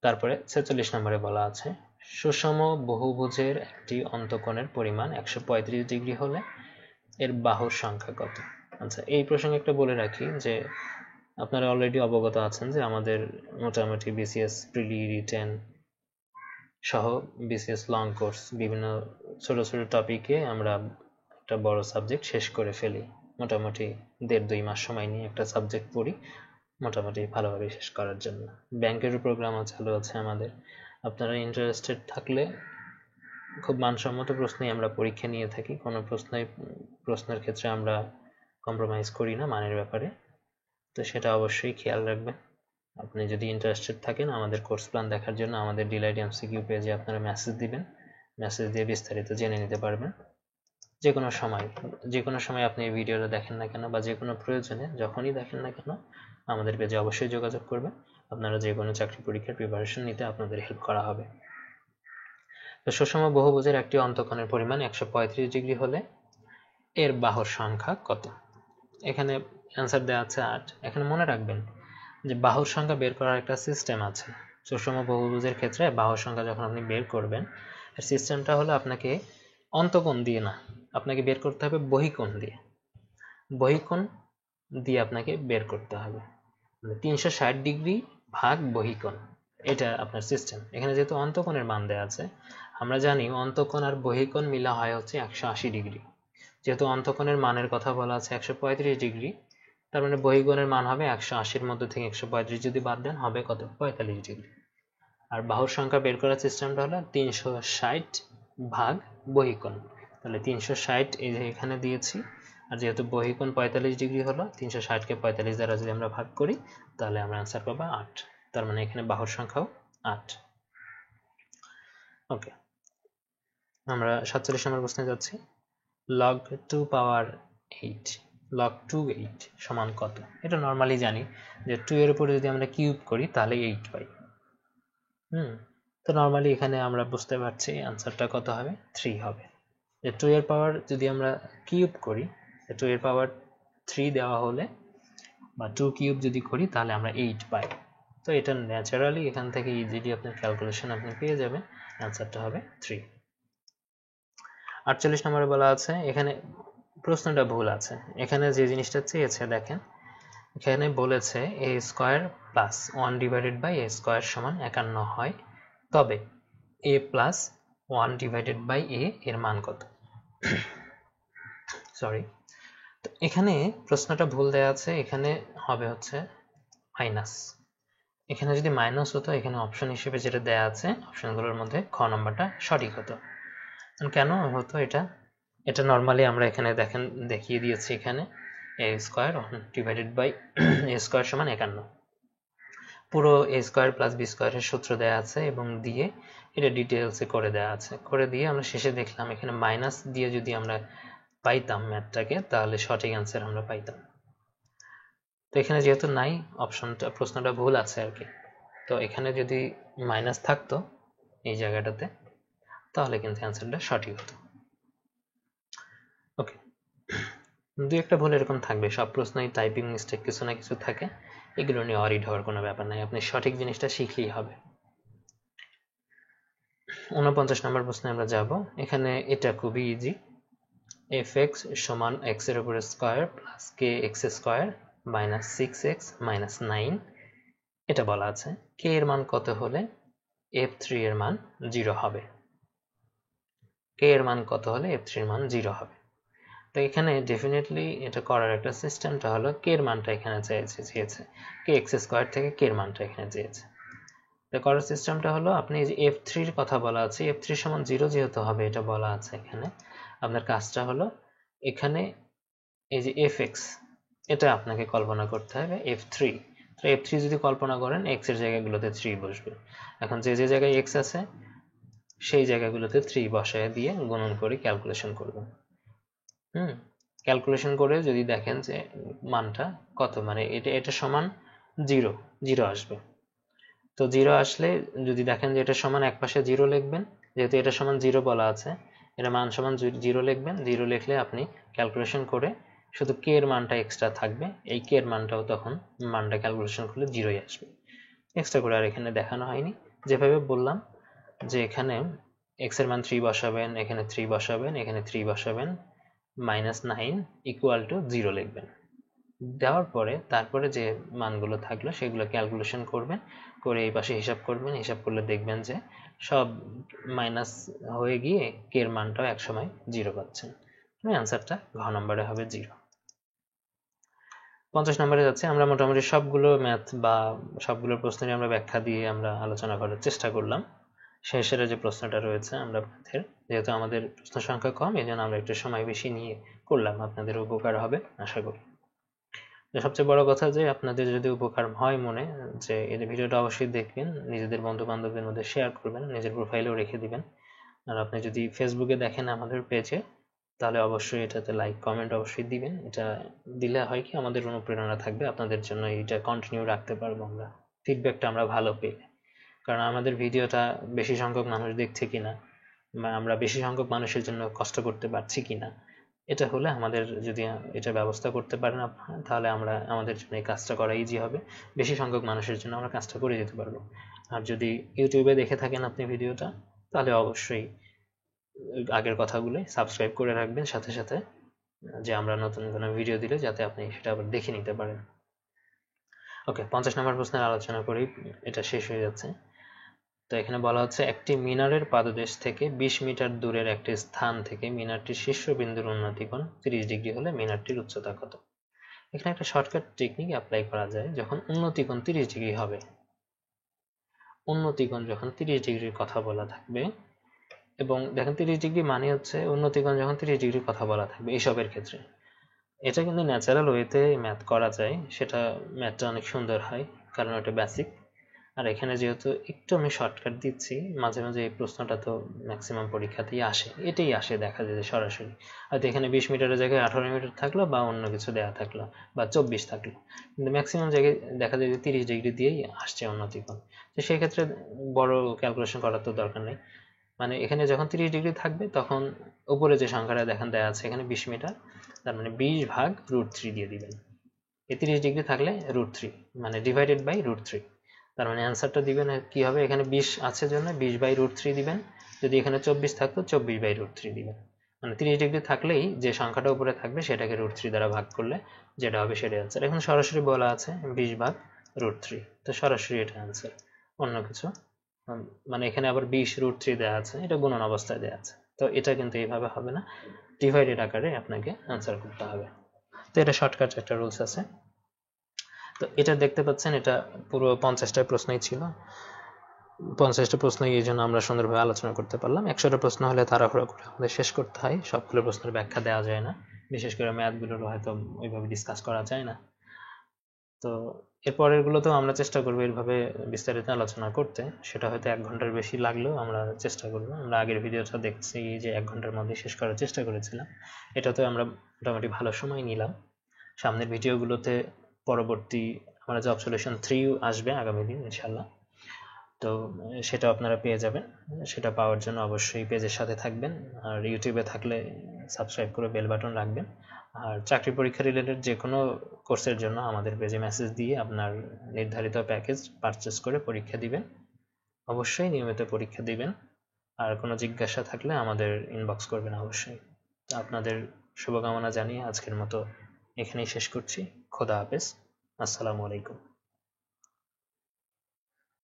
তারপরে 46 নম্বরে বলা আছে, সুষম বহুভুজের একটি অন্তঃকোণের পরিমাণ 135 ডিগ্রি হলে এর বাহুর সংখ্যা কত। আচ্ছা, এই প্রসঙ্গে একটা বলে রাখি যে আপনারা অলরেডি অবগত আছেন যে আমাদের মোটামুটি বিসিএস প্রিলি, রিটেন সহ বিসিএস লং কোর্স বিভিন্ন ছোট ছোট টপিকে আমরা একটা বড় সাবজেক্ট শেষ করে ফেলি। মোটামুটি 1.5-2 মাস সময় নিয়ে একটা সাবজেক্ট পড়ি মোটামুটি ভালোভাবে শেষ করার জন্য। ব্যাংকেরও প্রোগ্রামও চালু আছে আমাদের। আপনারা ইন্টারেস্টেড থাকলে খুব মানসম্মত প্রশ্নেই আমরা পরীক্ষা নিয়ে থাকি, কোনো প্রশ্নের ক্ষেত্রে আমরা কম্প্রোমাইজ করি না মানের ব্যাপারে, তো সেটা অবশ্যই খেয়াল রাখবেন। আপনি যদি ইন্টারেস্টেড থাকেন আমাদের কোর্স প্ল্যান দেখার জন্য আমাদের ডিলাইট এমসিকিউ পেজে আপনারা মেসেজ দিবেন, মেসেজ দিয়ে বিস্তারিত জেনে নিতে পারবেন। যে কোনো সময় আপনি এই ভিডিওটা দেখেন না কেন বা যে কোনো প্রয়োজনে যখনই দেখেন না কেন আমাদের পেজে অবশ্যই যোগাযোগ করবেন। আপনারা যে কোনো চাকরি পরীক্ষার প্রিপারেশন নিতে আপনাদের হেল্প করা হবে। তো সুষম বহুভুজের একটি অন্তঃকোণের পরিমাণ 135 ডিগ্রি হলে এর বাহুর সংখ্যা কত। এখানে অ্যান্সার দেওয়া আছে 8। এখানে মনে রাখবেন যে বাহুর সংখ্যা বের করার একটা সিস্টেম আছে। সুষম বহুভুজের ক্ষেত্রে বাহুর সংখ্যা যখন আপনি বের করবেন, এর সিস্টেমটা হলো আপনাকে অন্তঃকোণ দিয়ে না, আপনাকে বের করতে হবে বহিকোণ দিয়ে। বহিকোণ দিয়ে আপনাকে বের করতে হবে, 360 ডিগ্রি ভাগ বহিকোণ, এটা আপনার সিস্টেম। এখানে যেহেতু অন্তঃকোণের মান দেওয়া আছে, আমরা জানি অন্তঃকোণ আর বহিকোণ মিলা হয় হচ্ছে 180 ডিগ্রি। যেহেতু অন্তঃকোণের মানের কথা বলা আছে 135 ডিগ্রি, তার মানে বহিকোণের মান হবে 180-র মধ্যে থেকে 135 যদি বাদ দেন হবে কত? 45 ডিগ্রি। আর বাহুর সংখ্যা বের করার সিস্টেমটা হলো 360 ভাগ বহিকোণ। তাহলে 360 এই যে এখানে দিয়েছি, আর যেহেতু বহিকোণ 45 ডিগ্রি হলো, 360কে 45 দ্বারা যদি আমরা ভাগ করি তাহলে আমরা আনসার পাবো 8। তার মানে এখানে বাহুর সংখ্যাও 8। ওকে, আমরা 47 নম্বর প্রশ্নে যাচ্ছি। log 2 পাওয়ার 8 log 2 8 সমান কত? এটা নরমালি জানি যে 2 এর উপরে যদি আমরা কিউব করি তাহলে 8 পাই। তো নরমালি এখানে আমরা বুঝতে পারছি আনসারটা কত হবে? 3 হবে। যে 2 এর পাওয়ার যদি আমরা কিউব করি, 2 এর পাওয়ার 3 দেওয়া হলে বা 2 কিউব যদি করি তাহলে আমরা 8 পাই। তো এটা ন্যাচারালি এখান থেকে ইজিলি আপনার ক্যালকুলেশন আপনি পেয়ে যাবেন, আনসারটা হবে 3। 48 নম্বরে বলা আছে, এখানে প্রশ্নটা ভুল আছে। এখানে যে জিনিসটা চেয়েছে দেখেন, এখানে বলেছে a square plus 1 divided by a square সমান 51 হয়, তবে a plus 1 divided by a এর মান কত? সরি, তো এখানে প্রশ্নটা ভুল দেওয়া আছে, এখানে হবে হচ্ছে মাইনাস। এখানে যদি মাইনাস হতো, এখানে অপশন হিসেবে যেটা দেয়া আছে অপশনগুলোর মধ্যে খ নাম্বারটা সঠিক হতো। কেন হতো এটা? এটা নরমালি আমরা এখানে দেখেন দেখিয়ে দিয়েছি, এখানে a square divided by a square সমান 51, পুরো a স্কয়ার প্লাস b স্কয়ারের সূত্র দেয়া আছে এবং দিয়ে এটা ডিটেইলসে করে দেয়া আছে, করে দিয়ে আমরা শেষে দেখলাম এখানে মাইনাস দিয়ে যদি আমরা পাইতাম ম্যাথটাকে তাহলে সঠিক অ্যান্সার আমরা পাইতাম। তো এখানে যেহেতু নাই, অপশনটা প্রশ্নটা ভুল আছে আর কি, তো এখানে যদি মাইনাস থাকতো এই জায়গাটাতে তাহলে কিন্তু অ্যান্সারটা সঠিক হতো। ওকে, দু একটা ভুল এরকম থাকবে, সব প্রশ্নই টাইপিং মিস্টেক কিছু না কিছু থাকে, এগুলো নিয়ে অরিড হওয়ার কোনো ব্যাপার নাই, আপনি সঠিক জিনিসটা শিখলেই হবে। 49 নম্বর প্রশ্নে আমরা যাব। এখানে এটা খুবই ইজি, fx সমান x এর উপরে square plus kx square minus 6x minus 9, এটা বলা আছে k এর মান কত হলে f3 এর মান 0 হবে। k এর মান কত হলে f3 এর মান 0 হবে। তো এখানে ডেফিনেটলি এটা করার একটা সিস্টেমটা হলো k এর মানটা এখানে চেয়েছে kx স্কয়ার থেকে k এর মানটা এখানে চেয়েছে। তো করার সিস্টেমটা হলো, আপনি এই যে f3 এর কথা বলা আছে, f3 সমান 0 যেহেতু হবে এটা বলা আছে এখানে, আপনার কাজটা হলো এখানে এই যে fx এটা আপনাকে কল্পনা করতে হবে f3। তো f3 যদি কল্পনা করেন x এর জায়গাগুলোতে 3 বসবে। এখন যে যে জায়গায় x আছে সেই জায়গাগুলোতে 3 বসায় দিয়ে গুণন করে ক্যালকুলেশন করবেন। ক্যালকুলেশন করে যদি দেখেন যে মানটা কত, মানে এটা সমান 0 আসবে। তো 0 আসলে যদি দেখেন যে এটা সমান একপাশে 0 লিখবেন, যেহেতু এটা সমান 0 বলা আছে, এটা মান সমান 0 লিখবেন। 0 লিখলে আপনি ক্যালকুলেশন করে শুধু k এর মানটা এক্সট্রা থাকবে, এই k এর মানটাও তখন মানটা ক্যালকুলেশন করলে 0ই আসবে, এক্সট্রা করে আর এখানে দেখানো হয়নি। যেভাবে বললাম যে এখানে x এর মান 3 বসাবেন, এখানে 3 বসাবেন, এখানে 3 বসাবেন, -9 ইকুয়াল টু 0 লিখবেন। দেওয়ার পরে তারপরে যে মানগুলো থাকলো সেগুলো ক্যালকুলেশন করবেন, করে এই পাশে হিসাব করবেন, হিসাব করলে দেখবেন যে সব মাইনাস হয়ে গিয়ে k এর মানটাও একসময় 0 পাচ্ছেন। অ্যান্সারটা ঘ নম্বরে হবে 0। 50 নম্বরে যাচ্ছে। আমরা মোটামুটি সবগুলো ম্যাথ বা সবগুলো প্রশ্নের আমরা ব্যাখ্যা দিয়ে আমরা আলোচনা করার চেষ্টা করলাম। শেষের যে প্রশ্নটা রয়েছে আমরা ম্যাথের, যেহেতু আমাদের প্রশ্ন সংখ্যা কম এই জন্য আমরা একটু সময় বেশি নিয়ে করলাম, আপনাদের উপকার হবে আশা করি। সবচেয়ে বড় কথা যে আপনাদের যদি উপকার হয় মনে, যে এই ভিডিওটা অবশ্যই দেখবেন, নিজেদের বন্ধু বান্ধবদের মধ্যে শেয়ার করবেন, নিজের প্রোফাইলেও রেখে দিবেন। আর আপনি যদি ফেসবুকে দেখেন আমাদের পেজে, তাহলে অবশ্যই এটাতে লাইক কমেন্ট অবশ্যই দিবেন। এটা দিলে হয় কি আমাদের অনুপ্রেরণা থাকবে, আপনাদের জন্য এইটা কন্টিনিউ রাখতে পারবো আমরা, ফিডব্যাকটা আমরা ভালো পেলে। কারণ আমাদের ভিডিওটা বেশি সংখ্যক মানুষ দেখছে কিনা বা আমরা বেশি সংখ্যক মানুষের জন্য কষ্ট করতে পারছি কিনা, এটা হলে আমাদের যদি এটা ব্যবস্থা করতে পারেন আপনারা, তাহলে আমাদের জন্য এই কাজটা করা ইজি হবে, বেশি সংখ্যক মানুষের জন্য আমরা কাজটা করে যেতে পারবো। আর যদি ইউটিউবে দেখে থাকেন আপনি ভিডিওটা, তাহলে অবশ্যই আগের কথাগুলো সাবস্ক্রাইব করে রাখবেন সাথে সাথে, যে আমরা নতুন কোনো ভিডিও দিলে যাতে আপনি সেটা আবার দেখে নিতে পারেন। ওকে, 50 নম্বর প্রশ্নের আলোচনা করি, এটা শেষ হয়ে যাচ্ছে। তো এখানে বলা হচ্ছে একটি মিনারের পাদদেশ থেকে 20 মিটার দূরের একটি স্থান থেকে মিনারটির শীর্ষবিন্দুর উন্নতিকোণ 30 ডিগ্রি হলে মিনারটির উচ্চতা কত? এখানে একটা শর্টকাট টেকনিক অ্যাপ্লাই করা যায়। যখন উন্নতিকোণ 30 ডিগ্রি হবে, উন্নতিকোণ যখন 30 ডিগ্রির কথা বলা থাকবে, এবং দেখেন 30 ডিগ্রি মানে হচ্ছে উন্নতিকোণ যখন 30 ডিগ্রির কথা বলা থাকবে এইসবের ক্ষেত্রে, এটা কিন্তু ন্যাচারাল ওয়েতে ম্যাথ করা যায়, সেটা ম্যাথটা অনেক সুন্দর হয় কারণ ওটা বেসিক। আর এখানে যেহেতু একটু আমি শর্টকাট দিচ্ছি, মাঝে মাঝে এই প্রশ্নটা তো ম্যাক্সিমাম পরীক্ষাতেই আসে, এটাই আসে দেখা যায় সরাসরি। হয়তো এখানে 20 মিটারের জায়গায় 18 মিটার থাকলো বা অন্য কিছু দেওয়া থাকলো বা 24 থাকলো, কিন্তু ম্যাক্সিমাম জায়গায় দেখা যায় যে 30 ডিগ্রি দিয়েই আসছে উন্নতিকোণ। তো সেই ক্ষেত্রে বড় ক্যালকুলেশন করার তো দরকার নেই। মানে এখানে যখন 30 ডিগ্রি থাকবে তখন উপরে যে সংখ্যাটা দেখেন দেওয়া আছে এখানে 20 মিটার, তার মানে 20 ভাগ √3 দিয়ে দিবেন। 30 ডিগ্রি থাকলে √3 মানে ডিভাইডেড বাই √3, তার মানে অ্যান্সারটা দিবেন কি হবে, এখানে 20 আছে জন্য 20/√3 দিবেন, যদি এখানে 24 থাকতো 24/√3 দিবেন। মানে 30 ডিগ্রি থাকলেই যে সংখ্যাটা উপরে থাকবে সেটাকে √3 দ্বারা ভাগ করলে যেটা হবে সেটাই অ্যান্সার। এখন সরাসরি বলা আছে 20/√3, তো সরাসরি এটা অ্যান্সার, অন্য কিছু মানে এখানে আবার 20√3 দেওয়া আছে, এটা গুণন অবস্থায় দেওয়া আছে, তো এটা কিন্তু এইভাবে হবে না, ডিভাইডেড আকারে আপনাকে অ্যান্সার করতে হবে। তো এটা শর্টকাট একটা রুলস আছে। তো এটা দেখতে পাচ্ছেন, এটা পুরো 50টা প্রশ্নই ছিল, 50টা প্রশ্নই এই জন্য আমরা সুন্দরভাবে আলোচনা করতে পারলাম। 100টা প্রশ্ন হলে তাড়াহুড়ো করে আমাদের শেষ করতে হয়, সবগুলো প্রশ্নের ব্যাখ্যা দেওয়া যায় না, বিশেষ করে ম্যাথগুলোর হয়তো ওইভাবে ডিসকাস করা যায় না। তো এরপরের গুলোতেও আমরা চেষ্টা করবো এইভাবে বিস্তারিত আলোচনা করতে, সেটা হয়তো 1 ঘন্টার বেশি লাগলেও আমরা চেষ্টা করবো। আমরা আগের ভিডিওটা দেখছি যে 1 ঘন্টার মধ্যে শেষ করার চেষ্টা করেছিলাম, এটাতে আমরা মোটামুটি ভালো সময় নিলাম। সামনের ভিডিওগুলোতে পরবর্তী আমরা জব সলিউশন 3 আসবে আগামী দিন ইনশাল্লাহ, তো সেটা আপনারা পেয়ে যাবেন। সেটা পাওয়ার জন্য অবশ্যই পেজের সাথে থাকবেন, আর ইউটিউবে থাকলে সাবস্ক্রাইব করে বেল বাটন রাখবেন। আর চাকরি পরীক্ষা রিলেটেড যে কোনো কোর্সের জন্য আমাদের পেজে মেসেজ দিয়ে আপনার নির্ধারিত প্যাকেজ পারচেস করে পরীক্ষা দিবেন, অবশ্যই নিয়মিত পরীক্ষা দিবেন। আর কোনো জিজ্ঞাসা থাকলে আমাদের ইনবক্স করবেন অবশ্যই। তো আপনাদের শুভকামনা জানিয়ে আজকের মতো এখানেই শেষ করছি। খোদা হাফেজ, আসসালামু আলাইকুম।